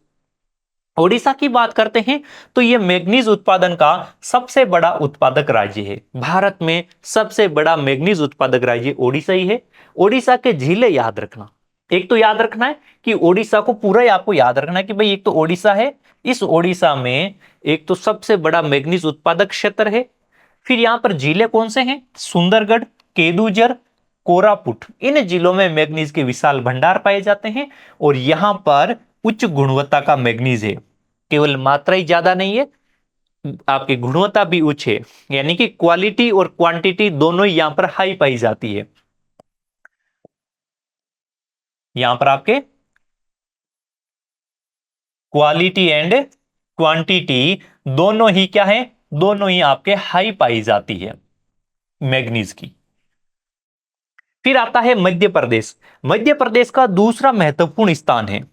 ओडिशा की बात करते हैं तो यह मैग्नीज उत्पादन का सबसे बड़ा उत्पादक राज्य है। भारत में सबसे बड़ा मैग्नीज उत्पादक राज्य ओडिशा ही है। ओडिशा के जिले याद रखना, एक तो याद रखना है कि ओडिशा को पूरा ही आपको याद रखना है कि भाई एक तो ओडिशा है, इस ओडिशा में एक तो सबसे बड़ा मैग्नीज उत्पादक क्षेत्र है। फिर यहां पर जिले कौन से हैं, सुंदरगढ़, केदुझर, कोरापुट, इन जिलों में मैग्नीज के विशाल भंडार पाए जाते हैं। और यहां पर उच्च गुणवत्ता का मैग्नीज है, केवल मात्रा ही ज्यादा नहीं है, आपकी गुणवत्ता भी उच्च है, यानी कि क्वालिटी और क्वांटिटी दोनों ही यहां पर हाई पाई जाती है। यहां पर आपके क्वालिटी एंड क्वांटिटी दोनों ही क्या है, दोनों ही आपके हाई पाई जाती है मैग्नीज की। फिर आता है मध्य प्रदेश। मध्य प्रदेश का दूसरा महत्वपूर्ण स्थान है,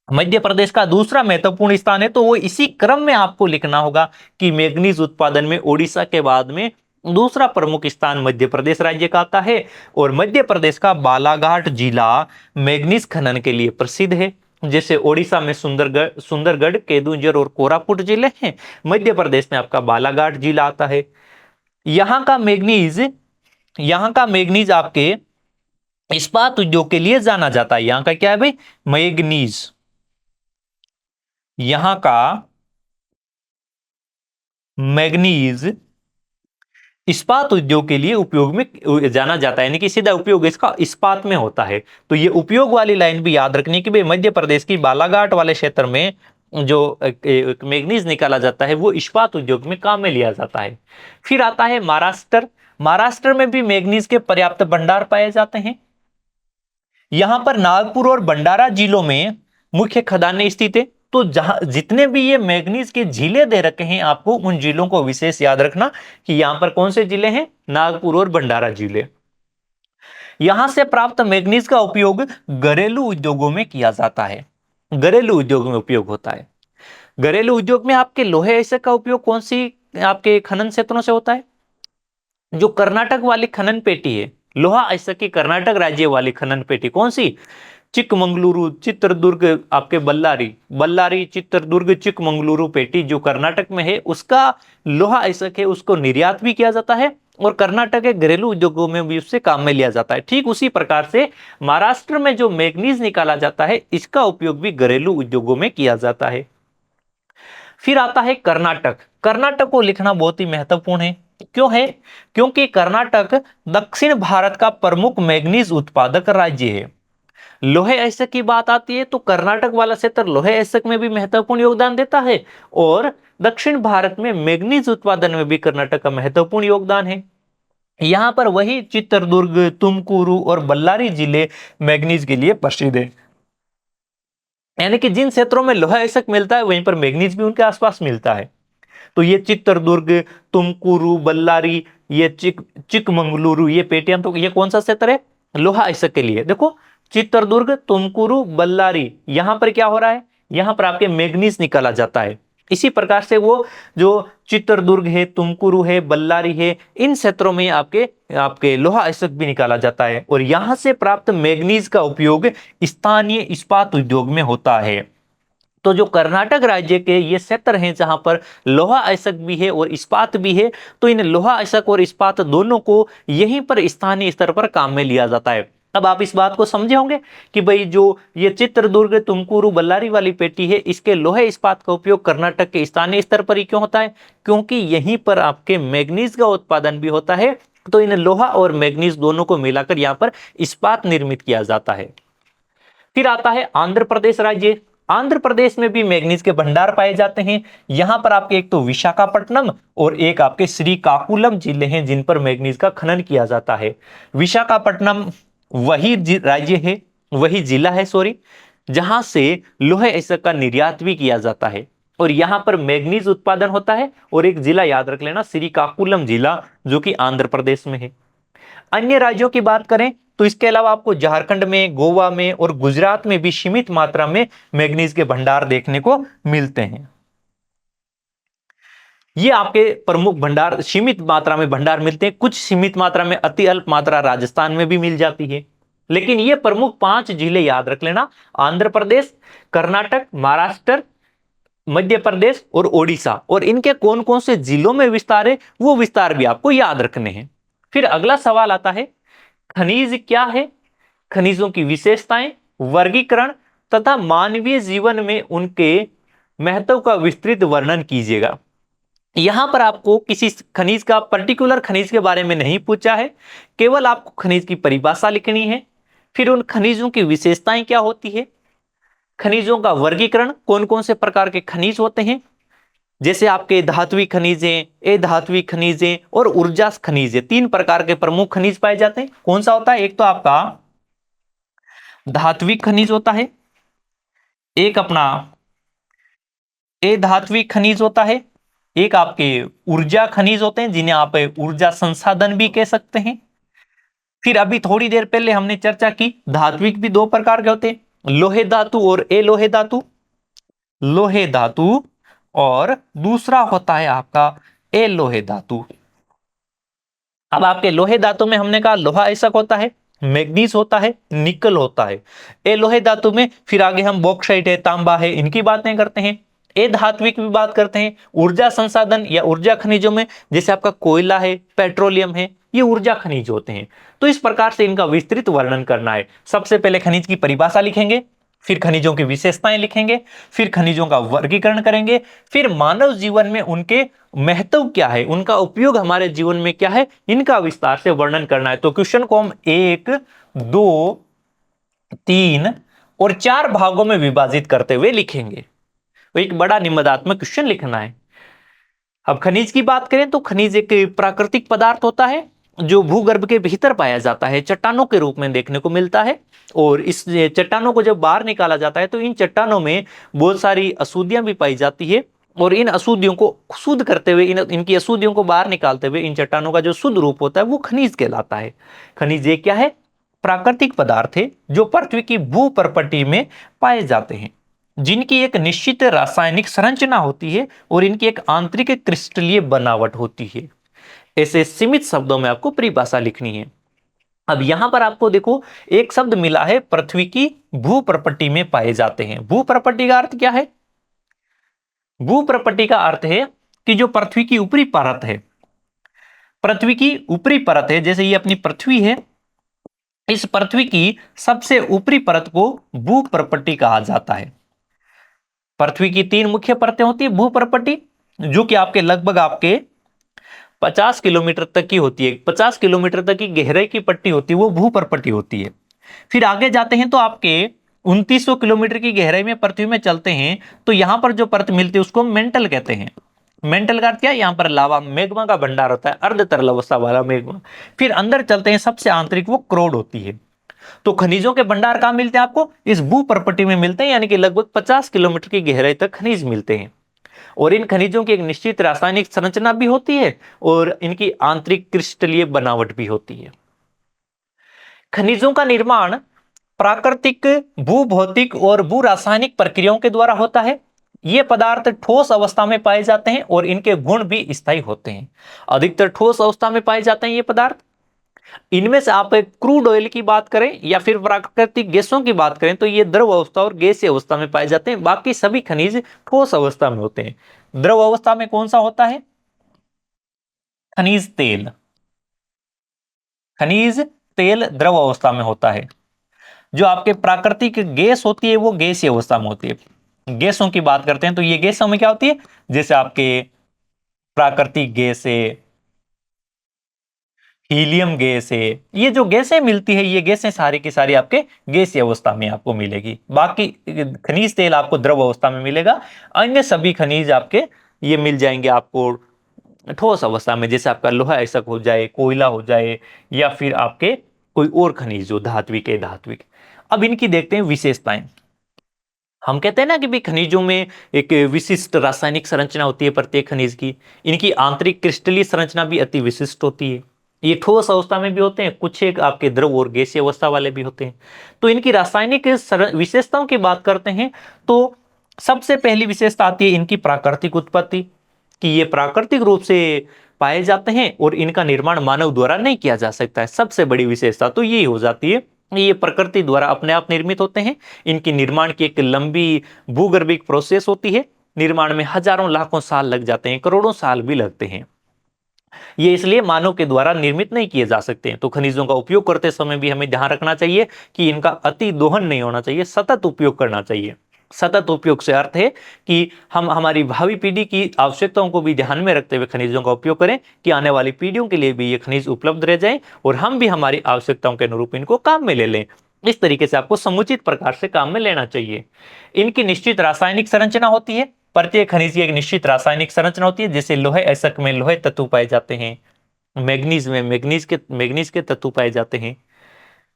मध्य प्रदेश का दूसरा महत्वपूर्ण स्थान है, तो वो इसी क्रम में आपको लिखना होगा कि मैग्नीज उत्पादन में ओडिशा के बाद में दूसरा प्रमुख स्थान मध्य प्रदेश राज्य का आता है। और मध्य प्रदेश का बालाघाट जिला मैग्नीज खनन के लिए प्रसिद्ध है। जैसे ओडिशा में सुंदरगढ़, केदुंझर और कोरापुट जिले हैं, मध्य प्रदेश में आपका बालाघाट जिला आता है। यहां का मैग्नीज आपके इस्पात उद्योग के लिए जाना जाता है। यहां का क्या है भाई, मैग्नीज, यहां का मैग्नीज इस्पात उद्योग के लिए उपयोग में जाना जाता है, यानी कि सीधा उपयोग इसका इस्पात में होता है। तो ये उपयोग वाली लाइन भी याद रखनी कि भाई मध्य प्रदेश की बालाघाट वाले क्षेत्र में जो मैग्नीज निकाला जाता है वो इस्पात उद्योग में काम में लिया जाता है। फिर आता है महाराष्ट्र। महाराष्ट्र में भी मैग्नीज के पर्याप्त भंडार पाए जाते हैं। यहां पर नागपुर और भंडारा जिलों में मुख्य खदानें स्थित है। तो जहां जितने भी ये मैग्नीज के जिले दे रखे हैं आपको, उन जिलों को विशेष याद रखना कि यहां पर कौन से जिले हैं, नागपुर और भंडारा जिले। यहां से प्राप्त मैग्नीज का उपयोग घरेलू उद्योगों में किया जाता है, घरेलू उद्योग में उपयोग होता है। घरेलू उद्योग में आपके लोहे ऐसे का उपयोग कौन सी आपके खनन क्षेत्रों से होता है, जो कर्नाटक वाली खनन पेटी है, लोहा ऐसा की कर्नाटक राज्य वाली खनन पेटी कौन सी, चिकमंगलुरु, चित्रदुर्ग, आपके बल्लारी चित्रदुर्ग चिकमंगलुरु पेटी जो कर्नाटक में है, उसका लोहा ऐसा है, उसको निर्यात भी किया जाता है और कर्नाटक के घरेलू उद्योगों में भी उससे काम में लिया जाता है। ठीक उसी प्रकार से महाराष्ट्र में जो मैग्नीज निकाला जाता है, इसका उपयोग भी घरेलू उद्योगों में किया जाता है। फिर आता है कर्नाटक। कर्नाटक को लिखना बहुत ही महत्वपूर्ण है, क्यों है, क्योंकि कर्नाटक दक्षिण भारत का प्रमुख मैग्नीज उत्पादक राज्य है। लोहे ऐसक की बात आती है तो कर्नाटक वाला क्षेत्र लोहे ऐसक में भी महत्वपूर्ण योगदान देता है, और दक्षिण भारत में मैग्नीज उत्पादन में भी कर्नाटक का महत्वपूर्ण योगदान है। यहां पर वही चित्रदुर्ग, तुमकुरु और बल्लारी जिले मैग्नीज के लिए प्रसिद्ध है, यानी कि जिन क्षेत्रों में लोहा ऐसक मिलता है वहीं पर मैग्नीज भी उनके आसपास मिलता है। तो ये चित्रदुर्ग, तुमकुरु, बल्लारी, ये चिकमंगलुरु, ये पेटियां, तो ये कौन सा क्षेत्र है, लोहा ऐसक के लिए। देखो चित्रदुर्ग, तुमकुरु, बल्लारी, यहां पर क्या हो रहा है, यहां पर आपके मैग्नीज निकाला जाता है। इसी प्रकार से वो जो चित्रदुर्ग है, तुमकुरु है, बल्लारी है, इन क्षेत्रों में आपके आपके लोहा अयस्क भी निकाला जाता है और यहां से प्राप्त मैग्नीज का उपयोग स्थानीय इस्पात उद्योग में होता है। तो जो कर्नाटक राज्य के ये क्षेत्र हैं जहां पर लोहा अयस्क भी है और इस्पात भी है, तो इन लोहा अयस्क और इस्पात दोनों को यहीं पर स्थानीय स्तर पर काम में लिया जाता है। अब आप इस बात को समझे होंगे कि भाई जो ये चित्रदुर्ग, तुमकुरु, बल्लारी वाली पेटी है, इसके लोहे इस्पात का उपयोग कर्नाटक के स्थानीय स्तर पर ही क्यों होता है, क्योंकि यहीं पर आपके मैग्नीज का उत्पादन भी होता है। तो इन लोहा और मैग्नीज दोनों को मिलाकर यहां पर इस्पात निर्मित किया जाता है। फिर आता है आंध्र प्रदेश राज्य। आंध्र प्रदेश में भी मैग्नीज के भंडार पाए जाते हैं। यहां पर आपके एक तो विशाखापट्टनम और एक आपके श्रीकाकुलम जिले हैं जिन पर मैग्नीज का खनन किया जाता है। विशाखापट्टनम वही राज्य है, वही जिला है सॉरी, जहां से लोहे अयस्क का निर्यात भी किया जाता है और यहां पर मैग्नीज उत्पादन होता है। और एक जिला याद रख लेना, श्रीकाकुलम जिला, जो कि आंध्र प्रदेश में है। अन्य राज्यों की बात करें तो इसके अलावा आपको झारखंड में, गोवा में और गुजरात में भी सीमित मात्रा में मैग्नीज के भंडार देखने को मिलते हैं। ये आपके प्रमुख भंडार, सीमित मात्रा में भंडार मिलते हैं। कुछ सीमित मात्रा में, अति अल्प मात्रा राजस्थान में भी मिल जाती है। लेकिन ये प्रमुख 5 जिले याद रख लेना, आंध्र प्रदेश, कर्नाटक, महाराष्ट्र, मध्य प्रदेश और ओडिशा। और इनके कौन कौन से जिलों में विस्तार है वो विस्तार भी आपको याद रखने हैं। फिर अगला सवाल आता है, खनिज क्या है, खनिजों की विशेषताएं, वर्गीकरण तथा मानवीय जीवन में उनके महत्व का विस्तृत वर्णन कीजिएगा। यहां पर आपको किसी खनिज का, पर्टिकुलर खनिज के बारे में नहीं पूछा है, केवल आपको खनिज की परिभाषा लिखनी है। फिर उन खनिजों की विशेषताएं क्या होती है, खनिजों का वर्गीकरण, कौन कौन से प्रकार के खनिज होते हैं, जैसे आपके धात्विक खनिजें, अधात्विक खनिजें और ऊर्जा खनिजें, 3 प्रकार के प्रमुख खनिज पाए जाते हैं। कौन सा होता है, एक तो आपका धात्विक खनिज होता है, एक अपना अधात्विक खनिज होता है, एक आपके ऊर्जा खनिज होते हैं जिन्हें आप ऊर्जा संसाधन भी कह सकते हैं। फिर अभी थोड़ी देर पहले हमने चर्चा की, धात्विक भी 2 प्रकार के होते हैं, लोहे धातु और अलोहे धातु। लोहे धातु और दूसरा होता है आपका अलोहे धातु। अब आपके लोहे धातु में हमने कहा लोहा अयस्क होता है, मैग्नीज होता है, निकल होता है। अलोहे धातु में फिर आगे हम बॉक्साइट है, तांबा है, इनकी बातें करते हैं। धात्विक भी बात करते हैं। ऊर्जा संसाधन या ऊर्जा खनिजों में जैसे आपका कोयला है, पेट्रोलियम है, ये ऊर्जा खनिज होते हैं। तो इस प्रकार से इनका विस्तृत वर्णन करना है। सबसे पहले खनिज की परिभाषा लिखेंगे, फिर खनिजों की विशेषताएं लिखेंगे, फिर खनिजों का वर्गीकरण करेंगे, फिर मानव जीवन में उनके महत्व क्या है, उनका उपयोग हमारे जीवन में क्या है, इनका विस्तार से वर्णन करना है। तो क्वेश्चन को हम 1, 2, 3 और 4 भागों में विभाजित करते हुए लिखेंगे। तो एक बड़ा निबंधात्मक क्वेश्चन लिखना है। अब खनिज की बात करें तो खनिज एक प्राकृतिक पदार्थ होता है जो भूगर्भ के भीतर पाया जाता है, चट्टानों के रूप में देखने को मिलता है। और इस चट्टानों को जब बाहर निकाला जाता है तो इन चट्टानों में बहुत सारी अशुद्धियां भी पाई जाती है और इन अशुद्धियों को शुद्ध करते हुए, इनकी अशुद्धियों को बाहर निकालते हुए इन चट्टानों का जो शुद्ध रूप होता है वो खनिज कहलाता है। खनिज ये क्या है, प्राकृतिक पदार्थ है जो पृथ्वी की भू प्रपट्टी में पाए जाते हैं, जिनकी एक निश्चित रासायनिक संरचना होती है और इनकी एक आंतरिक क्रिस्टलीय बनावट होती है। ऐसे सीमित शब्दों में आपको परिभाषा लिखनी है। अब यहां पर आपको देखो एक शब्द मिला है, पृथ्वी की भू प्रपट्टी में पाए जाते हैं। भू प्रपट्टी का अर्थ क्या है, भू प्रपट्टी का अर्थ है कि जो पृथ्वी की ऊपरी परत है, पृथ्वी की ऊपरी परत है, जैसे ये अपनी पृथ्वी है, इस पृथ्वी की सबसे ऊपरी परत को भू प्रपट्टी कहा जाता है। पृथ्वी की 3 मुख्य परतें होती है भू प्रपट्टी, जो कि आपके लगभग आपके 50 किलोमीटर तक की होती है। 50 किलोमीटर तक की गहराई की पट्टी होती है, वो भू प्रपट्टी होती है। फिर आगे जाते हैं तो आपके 2900 किलोमीटर की गहराई में पृथ्वी में चलते हैं तो यहां पर जो परत मिलती है उसको मेंटल कहते हैं। मेंटल का अर्थ क्या है, यहां पर लावा मैग्मा का भंडार होता है, अर्ध तरल अवस्था वाला मैग्मा। फिर अंदर चलते हैं, सबसे आंतरिक वो क्रोड होती है। तो खनिजों के भंडार कहां मिलते हैं आपको, इस भू प्रपट्टी में मिलते हैं, यानी कि लगभग 50 किलोमीटर की गहराई तक खनिज मिलते हैं। और इन खनिजों की एक निश्चित रासायनिक संरचना भी होती है और इनकी आंतरिक क्रिस्टलीय बनावट भी होती है। खनिजों का निर्माण प्राकृतिक, भूभौतिक और भू रासायनिक प्रक्रियाओं के द्वारा होता है। ये पदार्थ ठोस अवस्था में पाए जाते हैं और इनके गुण भी स्थायी होते हैं। अधिकतर ठोस अवस्था में पाए जाते हैं ये पदार्थ। इनमें से आप क्रूड ऑयल की बात करें या फिर प्राकृतिक गैसों की बात करें तो ये द्रव अवस्था और गैसीय अवस्था में पाए जाते हैं। बाकी सभी खनिज ठोस अवस्था में होते हैं। द्रव अवस्था में कौन सा होता है? खनिज तेल। खनिज तेल द्रव अवस्था में होता है। जो आपके प्राकृतिक गैस होती है वो गैसीय अवस्था में होती है। गैसों की बात करते हैं तो ये गैसों में क्या होती है? जैसे आपके प्राकृतिक गैस है, हीलियम गैस है, ये जो गैसें मिलती है ये गैसें सारी की सारी आपके गैसीय अवस्था में आपको मिलेगी। बाकी खनिज तेल आपको द्रव अवस्था में मिलेगा। अन्य सभी खनिज आपके ये मिल जाएंगे आपको ठोस अवस्था में, जैसे आपका लोहा ऐसा हो जाए, कोयला हो जाए, या फिर आपके कोई और खनिज जो धात्विक है धात्विक। अब इनकी देखते हैं विशेषताएं। हम कहते हैं ना कि भाई खनिजों में एक विशिष्ट रासायनिक संरचना होती है प्रत्येक खनिज की। इनकी आंतरिक क्रिस्टलीय संरचना भी अति विशिष्ट होती है। ये ठोस अवस्था में भी होते हैं, कुछ एक आपके द्रव और गैसीय अवस्था वाले भी होते हैं। तो इनकी रासायनिक विशेषताओं की बात करते हैं तो सबसे पहली विशेषता आती है इनकी प्राकृतिक उत्पत्ति, कि ये प्राकृतिक रूप से पाए जाते हैं और इनका निर्माण मानव द्वारा नहीं किया जा सकता है। सबसे बड़ी विशेषता तो यही हो जाती है, ये प्रकृति द्वारा अपने आप निर्मित होते हैं। इनकी निर्माण की एक लंबी भूगर्भिक प्रोसेस होती है। निर्माण में हजारों लाखों साल लग जाते हैं, करोड़ों साल भी लगते हैं। ये इसलिए मानव के द्वारा निर्मित नहीं किए जा सकते हैं। तो खनिजों का उपयोग करते समय भी हमें ध्यान रखना चाहिए कि इनका अति दोहन नहीं होना चाहिए, सतत उपयोग करना चाहिए। सतत उपयोग से अर्थ है कि हम हमारी भावी पीढ़ी की आवश्यकताओं को भी ध्यान में रखते हुए खनिजों का उपयोग करें, कि आने वाली पीढ़ियों के लिए भी ये खनिज उपलब्ध रह जाएं और हम भी हमारी आवश्यकताओं के अनुरूप इनको काम में ले लें। इस तरीके से आपको समुचित प्रकार से काम में लेना चाहिए। इनकी निश्चित रासायनिक संरचना होती है। प्रत्येक खनिज की एक निश्चित रासायनिक संरचना होती है। जैसे लोहे अयस्क में लोहे तत्व पाए जाते हैं, मैग्नीज में मैग्नीज के तत्व पाए जाते हैं।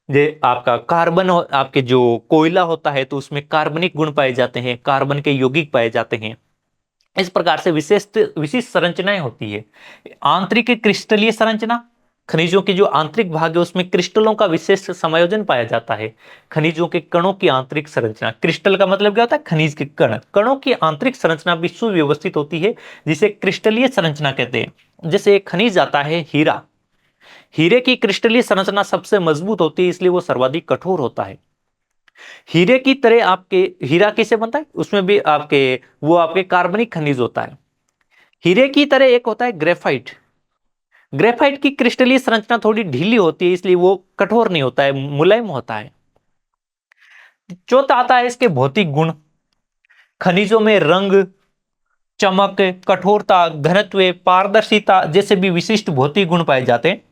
जे आपका कार्बन आपके जो कोयला होता है तो उसमें कार्बनिक गुण पाए जाते हैं, कार्बन के यौगिक पाए जाते हैं। इस प्रकार से विशिष्ट संरचनाएं होती है। आंतरिक क्रिस्टलीय संरचना, खनिजों के जो आंतरिक भाग है उसमें क्रिस्टलों का विशेष समायोजन पाया जाता है। खनिजों के कणों की आंतरिक संरचना, क्रिस्टल का मतलब क्या होता है? खनिज के कण। कणों की आंतरिक संरचना भी सुव्यवस्थित होती है, जिसे क्रिस्टलीय संरचना कहते हैं। जैसे एक खनिज आता है हीरा, हीरे की क्रिस्टलीय संरचना सबसे मजबूत होती है, इसलिए वो सर्वाधिक कठोर होता है। हीरे की तरह आपके हीरा किसे बनता है? उसमें भी आपके कार्बनिक खनिज होता है। हीरे की तरह एक होता है ग्रेफाइट। ग्रेफाइट की क्रिस्टलीय संरचना थोड़ी ढीली होती है, इसलिए वो कठोर नहीं होता है, मुलायम होता है। चौथा आता है इसके भौतिक गुण। खनिजों में रंग, चमक, कठोरता, घनत्व, पारदर्शिता जैसे भी विशिष्ट भौतिक गुण पाए जाते हैं।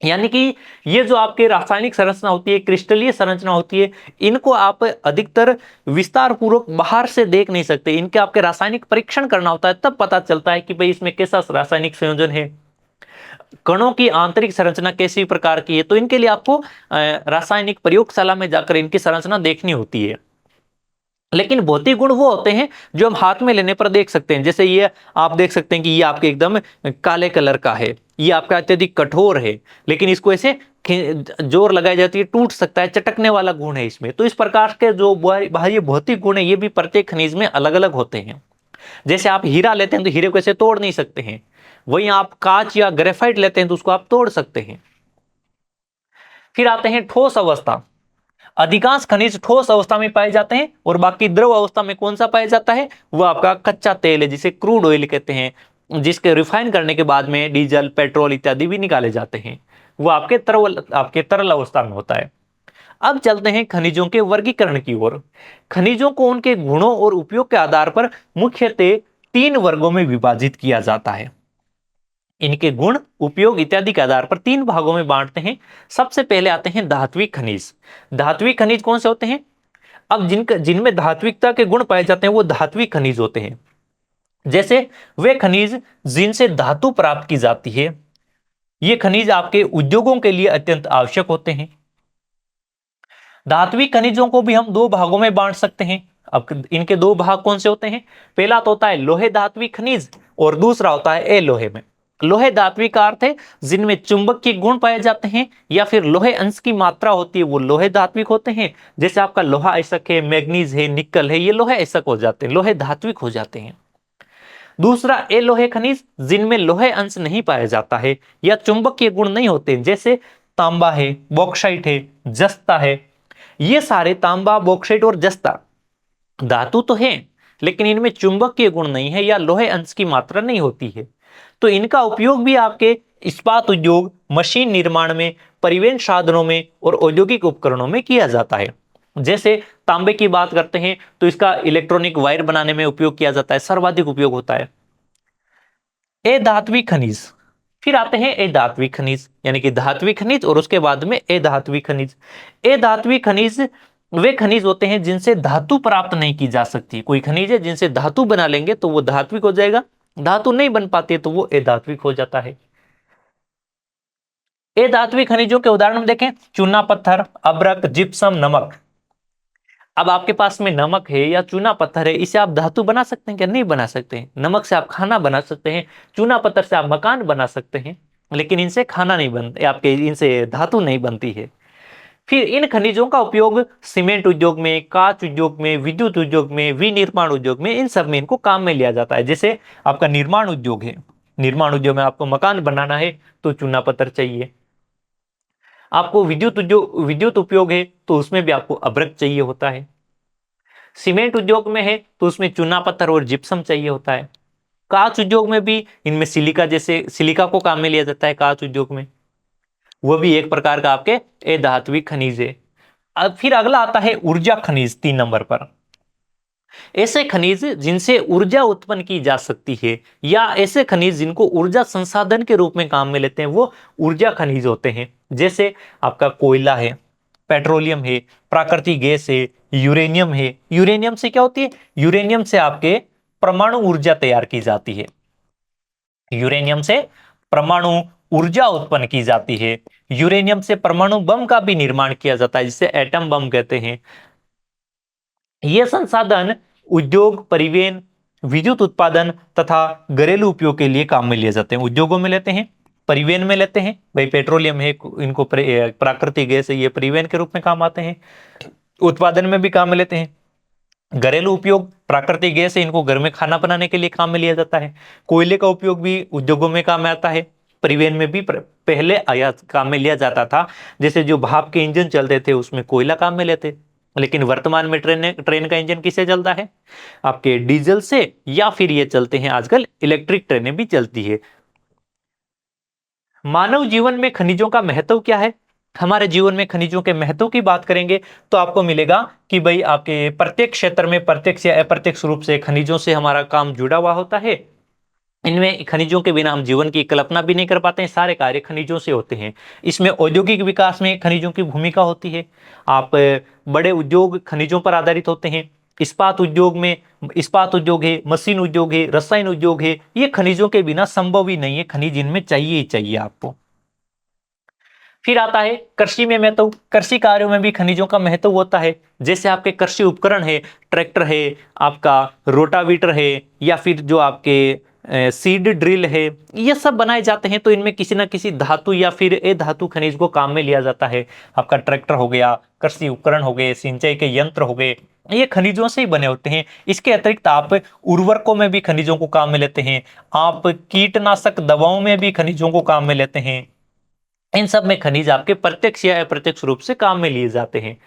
यानी कि ये जो आपके रासायनिक संरचना होती है, क्रिस्टलीय संरचना होती है, इनको आप अधिकतर विस्तार पूर्वक बाहर से देख नहीं सकते। इनके आपके रासायनिक परीक्षण करना होता है, तब पता चलता है कि भाई इसमें कैसा रासायनिक संयोजन है, कणों की आंतरिक संरचना कैसी प्रकार की है। तो इनके लिए आपको रासायनिक प्रयोगशाला में जाकर इनकी संरचना देखनी होती है। लेकिन भौतिक गुण वो होते हैं जो हम हाथ में लेने पर देख सकते हैं। जैसे ये आप देख सकते हैं कि ये आपके एकदम काले कलर का है, ये आपका अत्यधिक कठोर है, लेकिन इसको ऐसे जोर लगाई जाती है, टूट सकता है, चटकने वाला गुण है इसमें। तो इस प्रकार के जो बाह्य भौतिक गुण है ये भी प्रत्येक खनिज में अलग अलग होते हैं। जैसे आप हीरा लेते हैं तो हीरे को ऐसे तोड़ नहीं सकते हैं, वहीं आप कांच या ग्रेफाइट लेते हैं तो उसको आप तोड़ सकते हैं। फिर आते हैं ठोस अवस्था। अधिकांश खनिज ठोस अवस्था में पाए जाते हैं और बाकी द्रव अवस्था में कौन सा पाया जाता है? वो आपका कच्चा तेल है, जिसे क्रूड ऑयल कहते हैं, जिसके रिफाइन करने के बाद में डीजल, पेट्रोल इत्यादि भी निकाले जाते हैं। वो आपके तरल अवस्था में होता है। अब चलते हैं खनिजों के वर्गीकरण की ओर। खनिजों को उनके गुणों और उपयोग के आधार पर मुख्यतः 3 वर्गों में विभाजित किया जाता है। इनके गुण, उपयोग इत्यादि के आधार पर 3 भागों में बांटते हैं। सबसे पहले आते हैं धात्विक खनिज। धात्विक खनिज कौन से होते हैं? अब जिनमें धात्विकता के गुण पाए जाते हैं वो धात्विक खनिज होते हैं। जैसे वे खनिज जिनसे धातु प्राप्त की जाती है, ये खनिज आपके उद्योगों के लिए अत्यंत आवश्यक होते हैं। धात्विक खनिजों को भी हम 2 भागों में बांट सकते हैं। अब इनके 2 भाग कौन से होते हैं? पहला तो होता है लोहे धात्विक खनिज और दूसरा होता है अलोहे में। लोहे धात्विक का अर्थ है जिनमें चुंबकीय गुण पाए जाते हैं या फिर लोहे अंश की मात्रा होती है वो लोहे धात्विक होते हैं। जैसे आपका लोहा अयस्क है, मैग्नीज है, निकल है, ये लोहे अयस्क हो जाते हैं, लोहे धात्विक हो जाते हैं। दूसरा ए लोहे खनिज जिनमें लोहे अंश नहीं पाया जाता है या चुंबकीय गुण नहीं होते, जैसे तांबा है, बॉक्साइट है, जस्ता है। ये सारे तांबा, बॉक्साइट और जस्ता धातु तो हैं लेकिन इनमें चुंबकीय गुण नहीं है या लोहे अंश की मात्रा नहीं होती है। तो इनका उपयोग भी आपके इस्पात उद्योग, मशीन निर्माण में, परिवहन साधनों में और औद्योगिक उपकरणों में किया जाता है। जैसे तांबे की बात करते हैं तो इसका इलेक्ट्रॉनिक वायर बनाने में उपयोग किया जाता है, सर्वाधिक उपयोग होता है। ए धात्विक खनिज, फिर आते हैं ए धात्विक खनिज यानी कि धात्विक खनिज और उसके बाद में ए धात्विक खनिज। ए धात्विक खनिज वे खनिज होते हैं जिनसे धातु प्राप्त नहीं की जा सकती। कोई खनिज है जिनसे धातु बना लेंगे तो वो धात्विक हो जाएगा, धातु नहीं बन पाती है तो वो ए धात्विक हो जाता है। ए धात्विक खनिजों के उदाहरण देखें, चूना पत्थर, अब्रक, जिप्सम, नमक। अब आपके पास में नमक है या चूना पत्थर है, इसे आप धातु बना सकते हैं क्या? नहीं बना सकते हैं। नमक से आप खाना बना सकते हैं, चूना पत्थर से आप मकान बना सकते हैं, लेकिन इनसे खाना नहीं बनता, आपके इनसे धातु नहीं बनती है। फिर इन खनिजों का उपयोग सीमेंट उद्योग में, कांच उद्योग में, विद्युत उद्योग में, विनिर्माण उद्योग में, इन सब में इनको काम में लिया जाता है। जैसे आपका निर्माण उद्योग है, निर्माण उद्योग में आपको मकान बनाना है तो चूना पत्थर चाहिए। आपको विद्युत उद्योग, विद्युत उपयोग है तो उसमें भी आपको अब्रक चाहिए होता है। सीमेंट उद्योग में है तो उसमें चूना पत्थर और जिप्सम चाहिए होता है। कांच उद्योग में भी इनमें सिलिका, जैसे सिलिका को काम में लिया जाता है कांच उद्योग में, वो भी एक प्रकार का आपके अधात्विक खनिज है। अब फिर अगला आता है ऊर्जा खनिज 3 नंबर पर। ऐसे खनिज जिनसे ऊर्जा उत्पन्न की जा सकती है या ऐसे खनिज जिनको ऊर्जा संसाधन के रूप में काम में लेते हैं वो ऊर्जा खनिज होते हैं। जैसे आपका कोयला है, पेट्रोलियम है, प्राकृतिक गैस है, यूरेनियम है। यूरेनियम से क्या होती है? यूरेनियम से आपके परमाणु ऊर्जा तैयार की जाती है। यूरेनियम से परमाणु ऊर्जा उत्पन्न की जाती है। यूरेनियम से परमाणु बम का भी निर्माण किया जाता है जिसे एटम बम कहते हैं। ये संसाधन उद्योग, परिवहन, विद्युत उत्पादन तथा घरेलू उपयोग के लिए काम में लिए जाते हैं। उद्योगों में लेते हैं, परिवहन में लेते हैं, भाई पेट्रोलियम है, इनको प्राकृतिक गैस है, ये परिवहन के रूप में काम आते हैं। उत्पादन में भी काम में लेते हैं। घरेलू उपयोग, प्राकृतिक गैस है, इनको घर में खाना बनाने के लिए काम में लिया जाता है। कोयले का उपयोग भी उद्योगों में काम में आता है। परिवहन में भी पहले आयात काम में लिया जाता था, जैसे जो भाप के इंजन चलते थे उसमें कोयला काम में लेते, लेकिन वर्तमान में ट्रेन का इंजन किससे चलता है? आपके डीजल से, या फिर ये चलते हैं आजकल इलेक्ट्रिक ट्रेनें भी चलती है। मानव जीवन में खनिजों का महत्व क्या है? हमारे जीवन में खनिजों के महत्व की बात करेंगे तो आपको मिलेगा कि भाई आपके प्रत्येक क्षेत्र में प्रत्यक्ष या अप्रत्यक्ष रूप से खनिजों से हमारा काम जुड़ा हुआ होता है। इनमें खनिजों के बिना हम जीवन की कल्पना भी नहीं कर पाते हैं, सारे कार्य खनिजों से होते हैं। इसमें औद्योगिक विकास में खनिजों की भूमिका होती है। आप बड़े उद्योग खनिजों पर आधारित होते हैं। इस्पात उद्योग में, इस्पात उद्योग है, मशीन उद्योग है, रसायन उद्योग है, ये खनिजों के बिना संभव ही नहीं है। खनिज इनमें चाहिए ही चाहिए आपको। फिर आता है कृषि में महत्व। कृषि कार्यों में भी खनिजों का महत्व होता है। जैसे आपके कृषि उपकरण है, ट्रैक्टर है, आपका रोटावीटर है, या फिर जो आपके सीड ड्रिल है, ये सब बनाए जाते हैं तो इनमें किसी ना किसी धातु या फिर अधातु खनिज को काम में लिया जाता है। आपका ट्रैक्टर हो गया, कृषि उपकरण हो गए, सिंचाई के यंत्र हो गए, ये खनिजों से ही बने होते हैं। इसके अतिरिक्त आप उर्वरकों में भी खनिजों को काम में लेते हैं। आप कीटनाशक दवाओं में भी खनिजों को काम में लेते हैं। इन सब में खनिज आपके प्रत्यक्ष या अप्रत्यक्ष रूप से काम में लिए जाते हैं।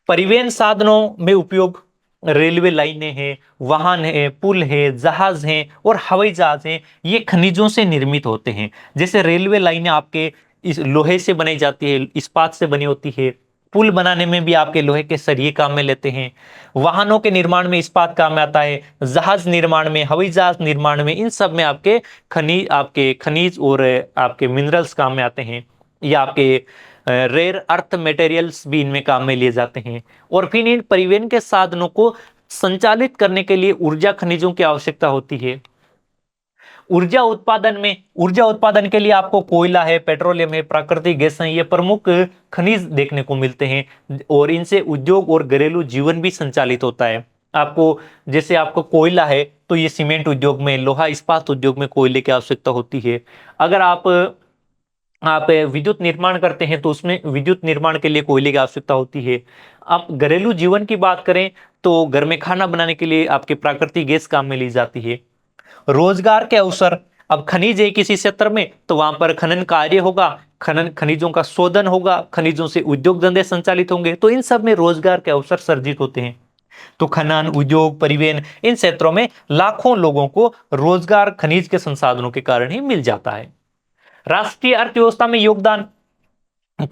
परिवहन साधनों में उपयोग, रेलवे लाइनें हैं, वाहन है, पुल है, जहाज हैं और हवाई जहाज हैं, ये खनिजों से निर्मित होते हैं। जैसे रेलवे लाइनें आपके इस लोहे से बनाई जाती है, इस्पात से बनी होती है। पुल बनाने में भी आपके लोहे के सरिये काम में लेते हैं। वाहनों के निर्माण में इस्पात काम में आता है। जहाज निर्माण में, हवाई जहाज निर्माण में, इन सब में आपके खनिज और आपके मिनरल्स काम में आते हैं। या आपके रेयर अर्थ मटेरियल्स भी इनमें काम में लिए जाते हैं। और फिर इन परिवहन के साधनों को संचालित करने के लिए ऊर्जा खनिजों की आवश्यकता होती है। ऊर्जा उत्पादन में, ऊर्जा उत्पादन के लिए आपको कोयला है, पेट्रोलियम है, प्राकृतिक गैस है, ये प्रमुख खनिज देखने को मिलते हैं और इनसे उद्योग और घरेलू जीवन भी संचालित होता है। आपको, जैसे आपको कोयला है तो ये सीमेंट उद्योग में, लोहा इस्पात उद्योग में कोयले की आवश्यकता होती है। अगर आप विद्युत निर्माण करते हैं तो उसमें विद्युत निर्माण के लिए कोयले की आवश्यकता होती है। आप घरेलू जीवन की बात करें तो घर में खाना बनाने के लिए आपके प्राकृतिक गैस काम में ली जाती है। रोजगार के अवसर, अब खनिज है किसी क्षेत्र में तो वहां पर खनन कार्य होगा, खनिजों का शोधन होगा, खनिजों से उद्योग धंधे संचालित होंगे, तो इन सब में रोजगार के अवसर सर्जित होते हैं। तो खनन, उद्योग, परिवहन, इन क्षेत्रों में लाखों लोगों को रोजगार खनिज के संसाधनों के कारण ही मिल जाता है। राष्ट्रीय अर्थव्यवस्था में योगदान,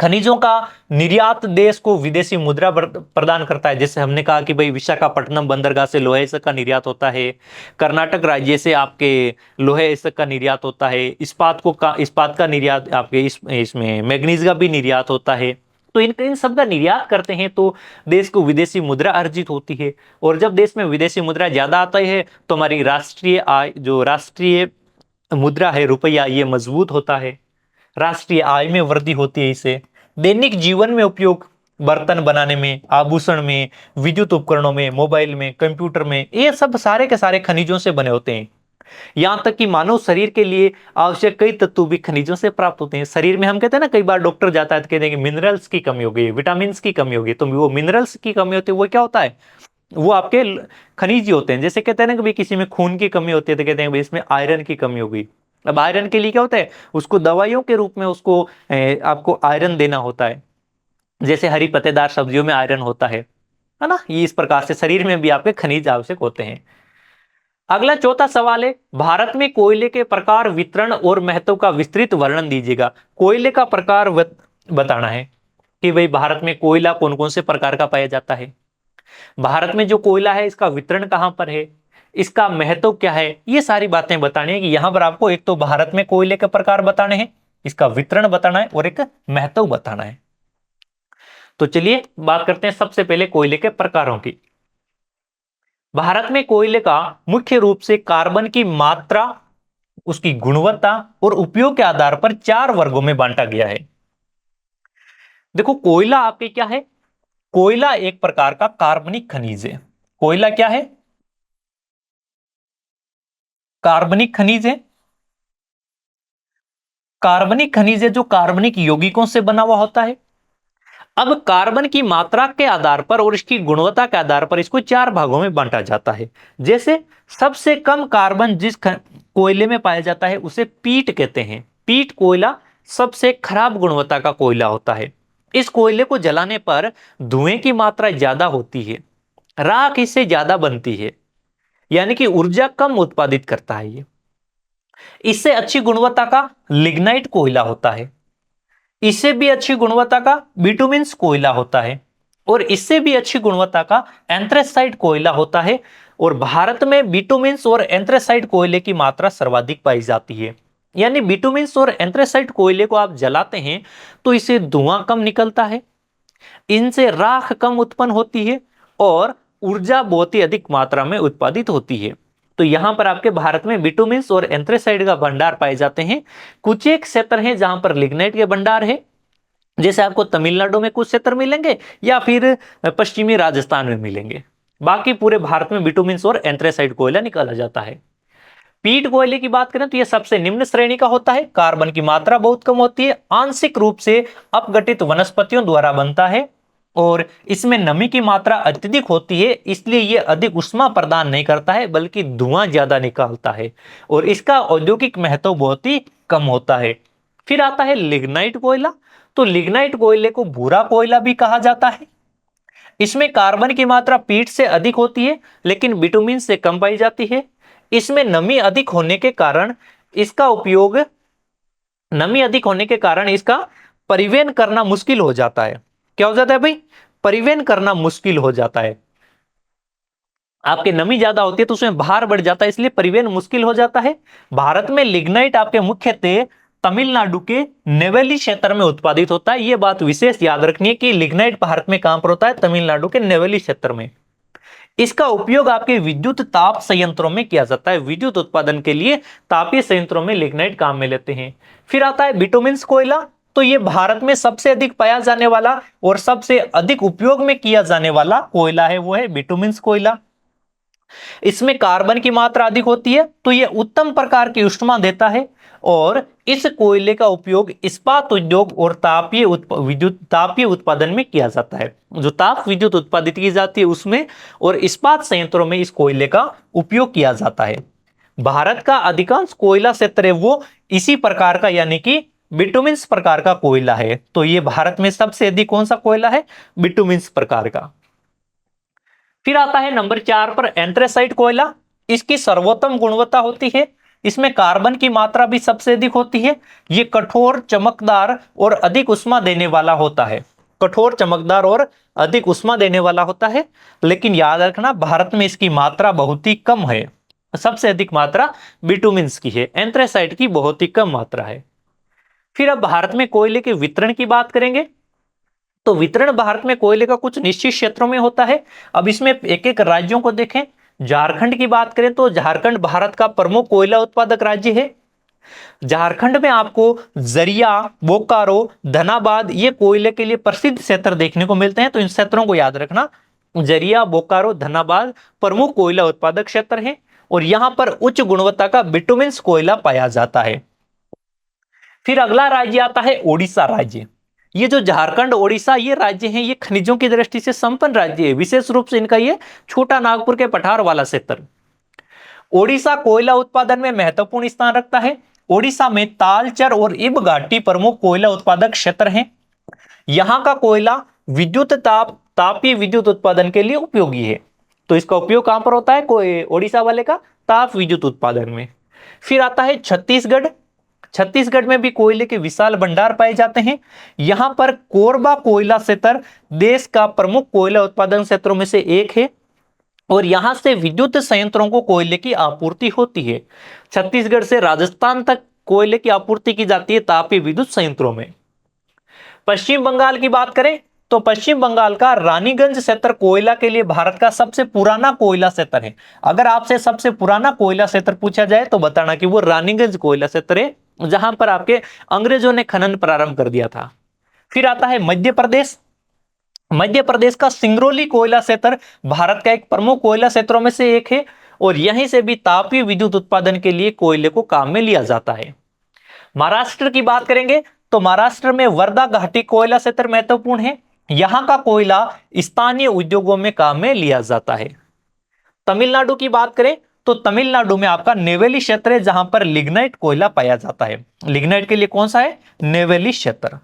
खनिजों का निर्यात देश को विदेशी मुद्रा प्रदान करता है। जैसे हमने कहा कि भाई विशाखापट्टनम बंदरगाह से लोहे का निर्यात होता है, कर्नाटक राज्य से आपके लोहे का निर्यात होता है, इस्पात का निर्यात आपके इसमें मैग्नीज का भी निर्यात होता है। तो इन सब का निर्यात करते हैं तो देश को विदेशी मुद्रा अर्जित होती है, और जब देश में विदेशी मुद्रा ज्यादा आता है तो हमारी राष्ट्रीय आय, जो राष्ट्रीय मुद्रा है रुपया, ये मजबूत होता है, राष्ट्रीय आय में वृद्धि होती है। इससे दैनिक जीवन में उपयोग, बर्तन बनाने में, आभूषण में, विद्युत उपकरणों में, मोबाइल में, कंप्यूटर में, ये सब सारे के सारे खनिजों से बने होते हैं। यहां तक कि मानव शरीर के लिए आवश्यक कई तत्व भी खनिजों से प्राप्त होते हैं। शरीर में हम कहते हैं ना, कई बार डॉक्टर जाता है तो कहते हैं कि मिनरल्स की कमी हो गई, विटामिन की कमी हो गई, तो वो मिनरल्स की कमी होती है, वो क्या होता है, वो आपके खनिज ही होते हैं। जैसे कहते हैं ना कि भाई किसी में खून की कमी होती है तो कहते हैं भाई इसमें आयरन की कमी हो गई। अब आयरन के लिए क्या होता है, उसको दवाइयों के रूप में उसको आपको आयरन देना होता है। जैसे हरी पत्तेदार सब्जियों में आयरन होता है ना। ये इस प्रकार से शरीर में भी आपके खनिज आवश्यक होते हैं। अगला चौथा सवाल है, भारत में कोयले के प्रकार, वितरण और महत्व का विस्तृत वर्णन दीजिएगा। कोयले का प्रकार बताना है कि भाई भारत में कोयला कौन कौन से प्रकार का पाया जाता है, भारत में जो कोयला है इसका वितरण कहां पर है, इसका महत्व क्या है, ये सारी बातें बतानी है। कि यहां पर आपको एक तो भारत में कोयले के प्रकार बताने हैं, इसका वितरण बताना है और एक महत्व बताना है। तो चलिए बात करते हैं सबसे पहले कोयले के प्रकारों की। भारत में कोयले का मुख्य रूप से कार्बन की मात्रा, उसकी गुणवत्ता और उपयोग के आधार पर 4 वर्गों में बांटा गया है। देखो कोयला आपके क्या है, कोयला एक प्रकार का कार्बनिक खनिज है। कोयला क्या है, कार्बनिक खनिज है। कार्बनिक खनिज है जो कार्बनिक यौगिकों से बना हुआ होता है। अब कार्बन की मात्रा के आधार पर और इसकी गुणवत्ता के आधार पर इसको 4 भागों में बांटा जाता है। जैसे सबसे कम कार्बन जिस कोयले में पाया जाता है उसे पीट कहते हैं। पीट कोयला सबसे खराब गुणवत्ता का कोयला होता है। इस कोयले को जलाने पर धुएं की मात्रा ज्यादा होती है, राख इससे ज्यादा बनती है, यानी कि ऊर्जा कम उत्पादित करता है ये। इससे अच्छी गुणवत्ता का लिग्नाइट कोयला होता है, इससे भी अच्छी गुणवत्ता का बिटुमिन्स कोयला होता है, और इससे भी अच्छी गुणवत्ता का एंथ्रेसाइट कोयला होता है। और भारत में बिटुमिन्स और एंथ्रेसाइट कोयले की मात्रा सर्वाधिक पाई जाती है। यानी बिटुमिन्स और एंथ्रेसाइट कोयले को आप जलाते हैं तो इससे धुआं कम निकलता है, इनसे राख कम उत्पन्न होती है और ऊर्जा बहुत ही अधिक मात्रा में उत्पादित होती है। तो यहां पर आपके भारत में बिटुमिन्स और एंथ्रेसाइड का भंडार पाए जाते हैं। कुछ एक क्षेत्र हैं जहां पर लिग्नाइट के भंडार है, जैसे आपको तमिलनाडु में कुछ क्षेत्र मिलेंगे या फिर पश्चिमी राजस्थान में मिलेंगे। बाकी पूरे भारत में बिटुमिन्स और एंथ्रेसाइड कोयला निकाला जाता है। पीट कोयले की बात करें तो यह सबसे निम्न श्रेणी का होता है, कार्बन की मात्रा बहुत कम होती है, आंशिक रूप से अपघटित वनस्पतियों द्वारा बनता है और इसमें नमी की मात्रा अत्यधिक होती है, इसलिए यह अधिक उष्मा प्रदान नहीं करता है बल्कि धुआं ज्यादा निकालता है और इसका औद्योगिक महत्व बहुत ही कम होता है। फिर आता है लिग्नाइट कोयला। तो लिग्नाइट कोयले को भूरा कोयला भी कहा जाता है। इसमें कार्बन की मात्रा पीट से अधिक होती है लेकिन बिटुमिन से कम पाई जाती है। इसमें नमी अधिक होने के कारण इसका परिवहन करना मुश्किल हो जाता है। क्या हो जाता है भाई, परिवहन करना मुश्किल हो जाता है। आपके नमी ज्यादा होती है तो उसमें भार बढ़ जाता है, इसलिए परिवहन मुश्किल हो जाता है। भारत में लिग्नाइट आपके मुख्यतः तमिलनाडु के नेवेली क्षेत्र में उत्पादित होता है। यह बात विशेष याद रखनी है कि लिग्नाइट भारत में कहां पर होता है, तमिलनाडु के नेवेली क्षेत्र में। इसका उपयोग आपके विद्युत ताप संयंत्रों में किया जाता है। विद्युत उत्पादन के लिए तापीय संयंत्रों में लिग्नाइट काम में लेते हैं। फिर आता है बिटुमिन्स कोयला। तो यह भारत में सबसे अधिक पाया जाने वाला और सबसे अधिक उपयोग में किया जाने वाला कोयला है, वो है बिटुमिन्स कोयला। इसमें कार्बन की मात्रा अधिक होती है, तो यह उत्तम प्रकार की ऊष्मा देता है और इस कोयले का उपयोग इस्पात उद्योग और तापीय उत्पादन में किया जाता है। जो ताप विद्युत उत्पादित की जाती है उसमें और इस्पात संयंत्रों में इस कोयले का उपयोग किया जाता है। भारत का अधिकांश कोयला क्षेत्र है वो इसी प्रकार का यानी कि बिटुमिन्स प्रकार का कोयला है। तो ये भारत में सबसे अधिक कौन सा कोयला है? बिटुमिन्स प्रकार का। फिर आता है नंबर 4 पर एंथ्रेसाइट कोयला। इसकी सर्वोत्तम गुणवत्ता होती है, इसमें कार्बन की मात्रा भी सबसे अधिक होती है। यह कठोर, चमकदार और अधिक ऊष्मा देने वाला होता है। कठोर, चमकदार और अधिक ऊष्मा देने वाला होता है, लेकिन याद रखना भारत में इसकी मात्रा बहुत ही कम है। सबसे अधिक मात्रा बिटुमिन्स की है, एंथ्रेसाइट की बहुत ही कम मात्रा है। फिर अब भारत में कोयले के वितरण की बात करेंगे। तो वितरण भारत में कोयले का कुछ निश्चित क्षेत्रों में होता है। अब इसमें एक एक राज्यों को देखें। झारखंड की बात करें तो झारखंड भारत का प्रमुख कोयला उत्पादक राज्य है। झारखंड में आपको जरिया, बोकारो, धनाबाद ये कोयले के लिए प्रसिद्ध क्षेत्र देखने को मिलते हैं। तो इन क्षेत्रों को याद रखना। जरिया, बोकारो, धनाबाद प्रमुख कोयला उत्पादक क्षेत्र हैं और यहां पर उच्च गुणवत्ता का बिटुमिन्स कोयला पाया जाता है। फिर अगला राज्य आता है ओडिशा राज्य। ये जो झारखंड, ओडिशा ये राज्य हैं, ये खनिजों की दृष्टि से संपन्न राज्य है। विशेष रूप से इनका ये छोटा नागपुर के पठार वाला क्षेत्र। ओडिशा कोयला उत्पादन में महत्वपूर्ण स्थान रखता है। ओडिशा में तालचर और इब घाटी प्रमुख कोयला उत्पादक क्षेत्र हैं। यहां का कोयला तापीय विद्युत उत्पादन के लिए उपयोगी है। तो इसका उपयोग कहां पर होता है? ओडिशा वाले का ताप विद्युत उत्पादन में। फिर आता है छत्तीसगढ़। छत्तीसगढ़ में भी कोयले के विशाल भंडार पाए जाते हैं। यहां पर कोरबा कोयला क्षेत्र देश का प्रमुख कोयला उत्पादन क्षेत्रों में से एक है और यहां से विद्युत संयंत्रों को कोयले की आपूर्ति होती है। छत्तीसगढ़ से राजस्थान तक कोयले की आपूर्ति की जाती है तापीय विद्युत संयंत्रों में। पश्चिम बंगाल की बात करें तो पश्चिम बंगाल का रानीगंज क्षेत्र कोयला के लिए भारत का सबसे पुराना कोयला क्षेत्र है। अगर आपसे सबसे पुराना कोयला क्षेत्र पूछा जाए तो बताना कि वो रानीगंज कोयला क्षेत्र है, जहां पर आपके अंग्रेजों ने खनन प्रारंभ कर दिया था। फिर आता है मध्य प्रदेश। मध्य प्रदेश का सिंगरौली कोयला क्षेत्र भारत का एक प्रमुख कोयला क्षेत्रों में से एक है और यहीं से भी तापीय विद्युत उत्पादन के लिए कोयले को काम में लिया जाता है। महाराष्ट्र की बात करेंगे तो महाराष्ट्र में वर्धा घाटी कोयला क्षेत्र महत्वपूर्ण है। यहां का कोयला स्थानीय उद्योगों में काम में लिया जाता है। तमिलनाडु की बात करें तो तमिलनाडु में आपका नेवेली क्षेत्र है, जहां पर लिग्नाइट कोयला पाया जाता है। लिग्नाइट के लिए कौन सा है? नेवेली क्षेत्र।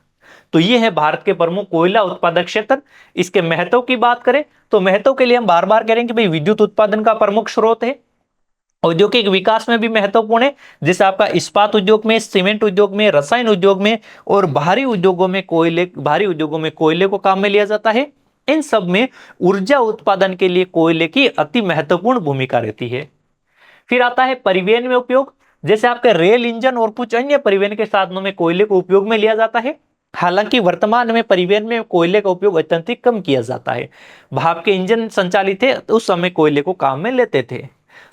तो ये है भारत के प्रमुख कोयला उत्पादक क्षेत्र। इसके महत्व की बात करें तो महत्व के लिए हम बार बार कह रहे हैं कि भाई विद्युत उत्पादन का प्रमुख स्रोत है, औद्योगिक विकास में भी महत्वपूर्ण है, जैसे आपका इस्पात उद्योग में, सीमेंट उद्योग में, रसायन उद्योग में और भारी उद्योगों में कोयले को काम में लिया जाता है। इन सब में ऊर्जा उत्पादन के लिए कोयले की अति महत्वपूर्ण भूमिका रहती है। फिर आता है परिवहन में उपयोग, जैसे आपके रेल इंजन और कुछ अन्य परिवहन के साधनों में कोयले को उपयोग में लिया जाता है। हालांकि वर्तमान में परिवहन में कोयले का उपयोग अत्यंत कम किया जाता है। भाप के इंजन संचालित थे तो उस समय कोयले को काम में लेते थे।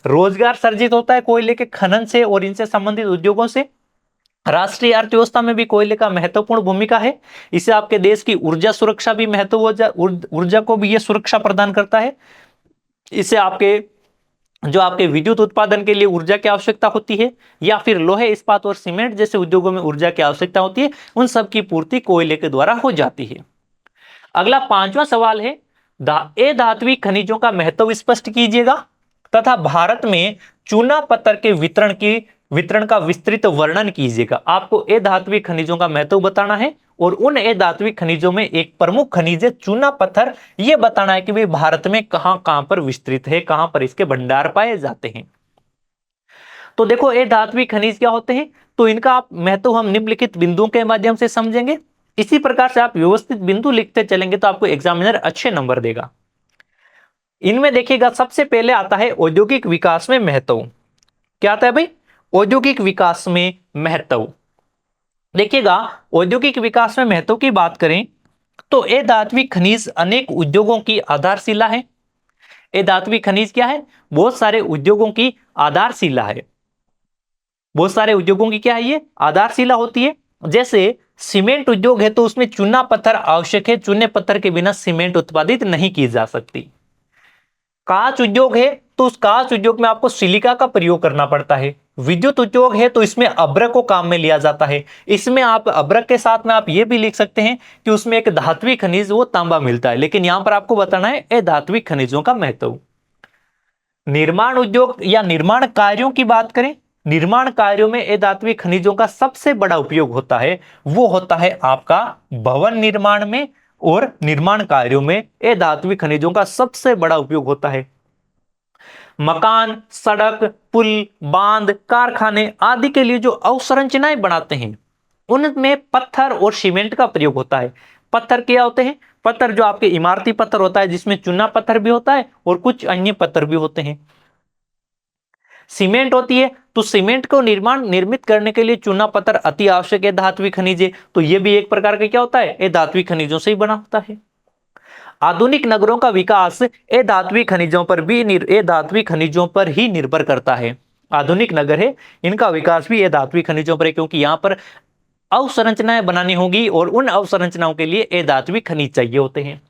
रोजगार सर्जित होता है कोयले के खनन से और इनसे संबंधित उद्योगों से। राष्ट्रीय अर्थव्यवस्था में भी कोयले का महत्वपूर्ण भूमिका है। इससे आपके देश की ऊर्जा सुरक्षा भी ऊर्जा को भी ये सुरक्षा प्रदान करता है। इससे आपके विद्युत उत्पादन के लिए ऊर्जा की आवश्यकता होती है या फिर लोहे, इस्पात और सीमेंट जैसे उद्योगों में ऊर्जा की आवश्यकता होती है, उन सब की पूर्ति कोयले के द्वारा हो जाती है। अगला 5वां सवाल है धात्विक खनिजों का महत्व स्पष्ट कीजिएगा तथा भारत में चूना पत्थर के वितरण का विस्तृत वर्णन कीजिएगा। आपको धात्विक खनिजों का महत्व बताना है और उन धात्विक खनिजों में एक प्रमुख खनिज है चूना पत्थर। यह बताना है कि भाई भारत में कहां पर विस्तृत है, कहां पर इसके भंडार पाए जाते हैं। तो देखो धात्विक खनिज क्या होते हैं, तो इनका महत्व हम निम्नलिखित बिंदुओं के माध्यम से समझेंगे। इसी प्रकार से आप व्यवस्थित बिंदु लिखते चलेंगे तो आपको एग्जामिनर अच्छे नंबर देगा। इनमें देखिएगा सबसे पहले आता है औद्योगिक विकास में महत्व। क्या आता है भाई? औद्योगिक विकास में महत्व। देखिएगा औद्योगिक विकास में महत्व की बात करें तो धात्विक खनिज अनेक उद्योगों की आधारशिला है। धात्विक खनिज क्या है? बहुत सारे उद्योगों की आधारशिला है। बहुत सारे उद्योगों की क्या है? ये आधारशिला होती है। जैसे सीमेंट उद्योग है तो उसमें चूना पत्थर आवश्यक है। चूने पत्थर के बिना सीमेंट उत्पादित नहीं की जा सकती। कांच उद्योग है तो उस कांच उद्योग में आपको सिलिका का प्रयोग करना पड़ता है। विद्युत उद्योग है तो इसमें अभ्रक को काम में लिया जाता है। इसमें आप अभ्रक के साथ में आप ये भी लिख सकते हैं कि उसमें एक धात्विक खनिज वो तांबा मिलता है, लेकिन यहां पर आपको बताना है अधात्विक खनिजों का महत्व। निर्माण उद्योग या निर्माण कार्यों की बात करें, निर्माण कार्यों में अधात्विक खनिजों का सबसे बड़ा उपयोग होता है, वो होता है आपका भवन निर्माण में, और निर्माण कार्यों में अधात्विक खनिजों का सबसे बड़ा उपयोग होता है। मकान, सड़क, पुल, बांध, कारखाने आदि के लिए जो अवसंरचनाएं बनाते हैं उनमें पत्थर और सीमेंट का प्रयोग होता है। पत्थर क्या होते हैं? पत्थर जो आपके इमारती पत्थर होता है जिसमें चूना पत्थर भी होता है और कुछ अन्य पत्थर भी होते हैं। सीमेंट होती है तो सीमेंट को निर्मित करने के लिए चूना पत्थर अति आवश्यक है, धात्विक खनिज है, तो यह भी एक प्रकार का क्या होता है? ये धात्विक खनिजों से ही बना होता है। आधुनिक नगरों का विकास अधात्विक खनिजों पर भी अधात्विक खनिजों पर ही निर्भर करता है। आधुनिक नगर है इनका विकास भी अधात्विक खनिजों पर है, क्योंकि यहां पर अवसंरचनाएं बनानी होगी और उन अवसंरचनाओं के लिए अधात्विक खनिज चाहिए होते हैं।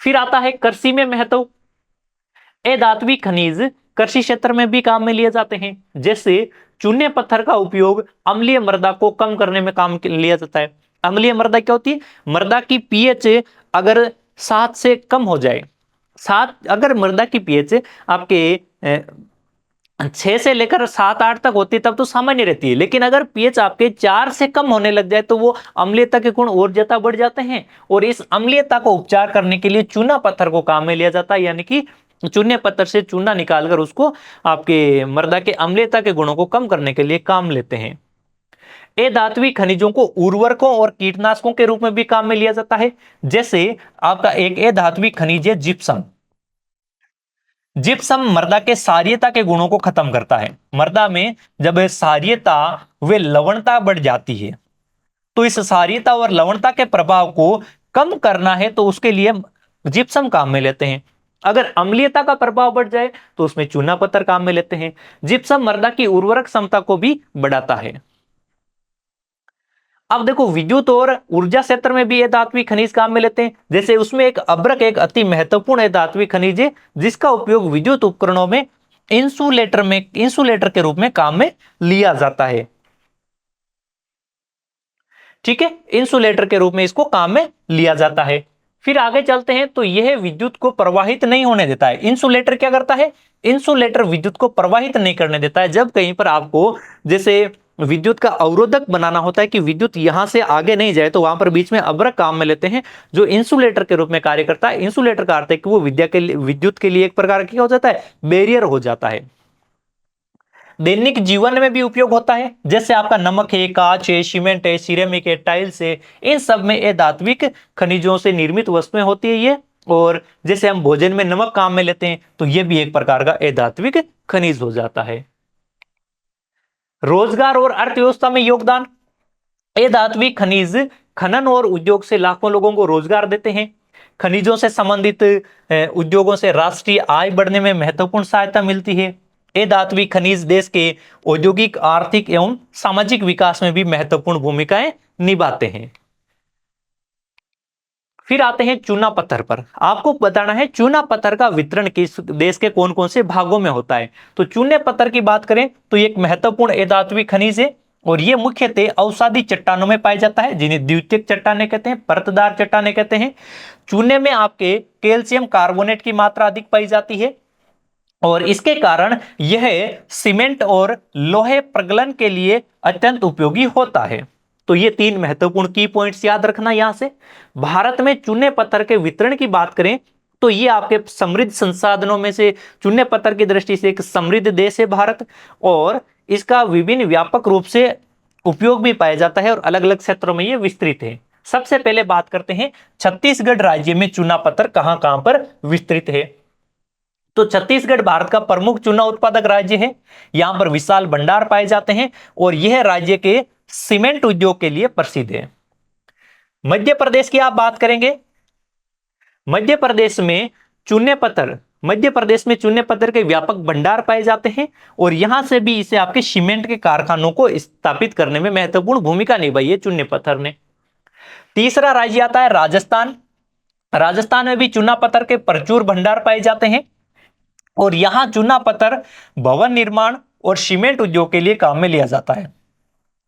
फिर आता है कृषि में महत्व। अधात्विक खनिज कृषि क्षेत्र में भी काम में लिए जाते हैं। जैसे चूने पत्थर का उपयोग अम्लीय मृदा को कम करने में काम लिया जाता है। अम्लीय मृदा क्या होती है? मृदा की पीएच अगर 7 से कम हो जाए, 7 अगर मृदा की पीएच आपके 6 से लेकर 7-8 तक होती है तब तो सामान्य रहती है, लेकिन अगर पीएच आपके 4 से कम होने लग जाए तो वो अम्लीयता के गुण और ज्यादा बढ़ जाते हैं, और इस अम्लीयता को उपचार करने के लिए चूना पत्थर को काम में लिया जाता है, यानी कि चूने पत्थर से चूना निकालकर उसको आपके मृदा के अम्लीयता के गुणों को कम करने के लिए काम लेते हैं। अधात्विक खनिजों को उर्वरकों और कीटनाशकों के रूप में भी काम में लिया जाता है। जैसे आपका एक अधात्विक खनिज है जिप्सम। जिप्सम मृदा के क्षारीयता के गुणों को खत्म करता है। मृदा में जब क्षारीयता व लवणता बढ़ जाती है तो इस क्षारीयता और लवणता के प्रभाव को कम करना है तो उसके लिए जिप्सम काम में लेते हैं। अगर अम्लीयता का प्रभाव बढ़ जाए तो उसमें चूना पत्थर काम में लेते हैं। जिप्सम मृदा की उर्वरक क्षमता को भी बढ़ाता है। अब देखो विद्युत और ऊर्जा क्षेत्र में भी अधात्विक खनिज काम में लेते हैं। जैसे उसमें एक अभ्रक एक अति महत्वपूर्ण अधात्विक खनिज है जिसका उपयोग विद्युत उपकरणों में इंसुलेटर के रूप में काम में लिया जाता है। ठीक है, इंसुलेटर के रूप में इसको काम में लिया जाता है। फिर आगे चलते हैं तो यह विद्युत को प्रवाहित नहीं होने देता है। इंसुलेटर क्या करता है? इंसुलेटर विद्युत को प्रवाहित नहीं करने देता है। जब कहीं पर आपको जैसे विद्युत का अवरोधक बनाना होता है कि विद्युत यहां से आगे नहीं जाए, तो वहां पर बीच में अभ्रक काम में लेते हैं जो इंसुलेटर के रूप में कार्य करता है। इंसुलेटर का अर्थ है कि वो विद्युत के लिए एक प्रकार का क्या हो जाता है? बैरियर हो जाता है। दैनिक जीवन में भी उपयोग होता है। जैसे आपका नमक है, कांच है, सीमेंट है, सिरेमिक है, टाइल्स है, इन सब में अधात्विक खनिजों से निर्मित वस्तुएं होती है ये। और जैसे हम भोजन में नमक काम में लेते हैं तो ये भी एक प्रकार का अधात्विक खनिज हो जाता है। रोजगार और अर्थव्यवस्था में योगदान। अधात्विक खनिज खनन और उद्योग से लाखों लोगों को रोजगार देते हैं। खनिजों से संबंधित उद्योगों से राष्ट्रीय आय बढ़ने में महत्वपूर्ण सहायता मिलती है। अधात्विक खनिज देश के औद्योगिक, आर्थिक एवं सामाजिक विकास में भी महत्वपूर्ण भूमिकाएं निभाते हैं। फिर आते हैं चूना पत्थर पर। आपको बताना है चूना पत्थर का वितरण किस देश के कौन कौन से भागों में होता है। तो चूने पत्थर की बात करें तो एक महत्वपूर्ण अधात्विक खनिज है और यह मुख्यतः अवसादी चट्टानों में पाया जाता है, जिन्हें द्वितीयक चट्टानें कहते हैं, परतदार चट्टानें कहते हैं। चूने में आपके कैल्शियम कार्बोनेट की मात्रा अधिक पाई जाती है और इसके कारण यह सीमेंट और लोहे प्रगलन के लिए अत्यंत उपयोगी होता है। तो ये 3 महत्वपूर्ण की पॉइंट्स याद रखना। यहां से भारत में चूने पत्थर के वितरण की बात करें तो ये आपके समृद्ध संसाधनों में से चूने पत्थर की दृष्टि से एक समृद्ध देश है भारत, और इसका विभिन्न व्यापक रूप से उपयोग भी पाया जाता है और अलग अलग क्षेत्रों में ये विस्तृत है। सबसे पहले बात करते हैं छत्तीसगढ़ राज्य में चूना पत्थर कहां कहां पर विस्तृत है। तो छत्तीसगढ़ भारत का प्रमुख चूना उत्पादक राज्य है। यहां पर विशाल भंडार पाए जाते हैं और यह राज्य के सीमेंट उद्योग के लिए प्रसिद्ध है। मध्य प्रदेश की आप बात करेंगे, मध्य प्रदेश में चूने पत्थर के व्यापक भंडार पाए जाते हैं और यहां से भी इसे आपके सीमेंट के कारखानों को स्थापित करने में महत्वपूर्ण भूमिका निभाई है चूने पत्थर ने। तीसरा राज्य आता है राजस्थान। राजस्थान में भी चूना पत्थर के प्रचुर भंडार पाए जाते हैं और यहाँ चूना पत्थर भवन निर्माण और सीमेंट उद्योग के लिए काम में लिया जाता है।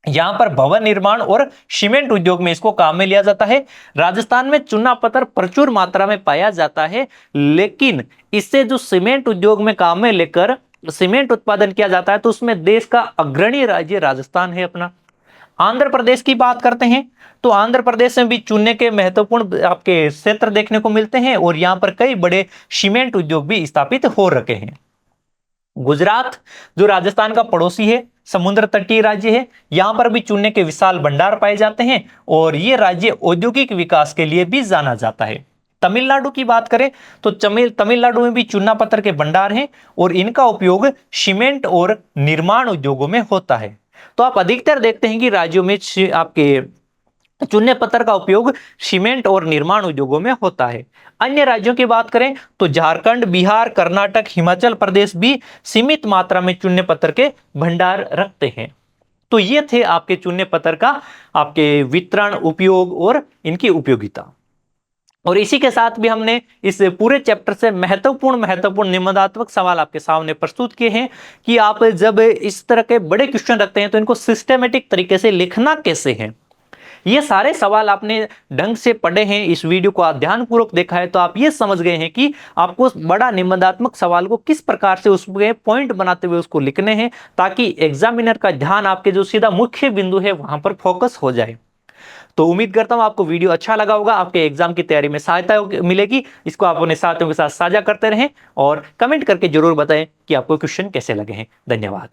यहां पर भवन निर्माण और सीमेंट उद्योग में इसको काम में लिया जाता है। राजस्थान में चूना पत्थर प्रचुर मात्रा में पाया जाता है, लेकिन इससे जो सीमेंट उद्योग में काम में लेकर सीमेंट उत्पादन किया जाता है तो उसमें देश का अग्रणी राज्य राजस्थान है अपना। आंध्र प्रदेश की बात करते हैं तो आंध्र प्रदेश में भी चूने के महत्वपूर्ण आपके क्षेत्र देखने को मिलते हैं और यहां पर कई बड़े सीमेंट उद्योग भी स्थापित हो रखे हैं। गुजरात जो राजस्थान का पड़ोसी है, समुद्र तटीय राज्य है, यहां पर भी चूने के विशाल भंडार पाए जाते हैं और यह राज्य औद्योगिक विकास के लिए भी जाना जाता है। तमिलनाडु की बात करें तो तमिलनाडु में भी चूना पत्थर के भंडार हैं और इनका उपयोग सीमेंट और निर्माण उद्योगों में होता है। तो आप अधिकतर देखते हैं कि राज्यों में आपके चूने पत्थर का उपयोग सीमेंट और निर्माण उद्योगों में होता है। अन्य राज्यों की बात करें तो झारखंड, बिहार, कर्नाटक, हिमाचल प्रदेश भी सीमित मात्रा में चूने पत्थर के भंडार रखते हैं। तो ये थे आपके चूने पत्थर का आपके वितरण, उपयोग और इनकी उपयोगिता। और इसी के साथ भी हमने इस पूरे चैप्टर से महत्वपूर्ण निबंधात्मक सवाल आपके सामने प्रस्तुत किए हैं कि आप जब इस तरह के बड़े क्वेश्चन रखते हैं तो इनको सिस्टमेटिक तरीके से लिखना कैसे है। ये सारे सवाल आपने ढंग से पढ़े हैं, इस वीडियो को आप ध्यानपूर्वक देखा है तो आप ये समझ गए हैं कि आपको बड़ा निबंधात्मक सवाल को किस प्रकार से उसमें पॉइंट बनाते हुए उसको लिखने हैं, ताकि एग्जामिनर का ध्यान आपके जो सीधा मुख्य बिंदु है वहां पर फोकस हो जाए। तो उम्मीद करता हूं आपको वीडियो अच्छा लगा होगा, आपके एग्जाम की तैयारी में सहायता मिलेगी। इसको आप अपने साथियों के साथ साझा करते रहें और कमेंट करके जरूर बताएं कि आपको क्वेश्चन कैसे लगे हैं। धन्यवाद।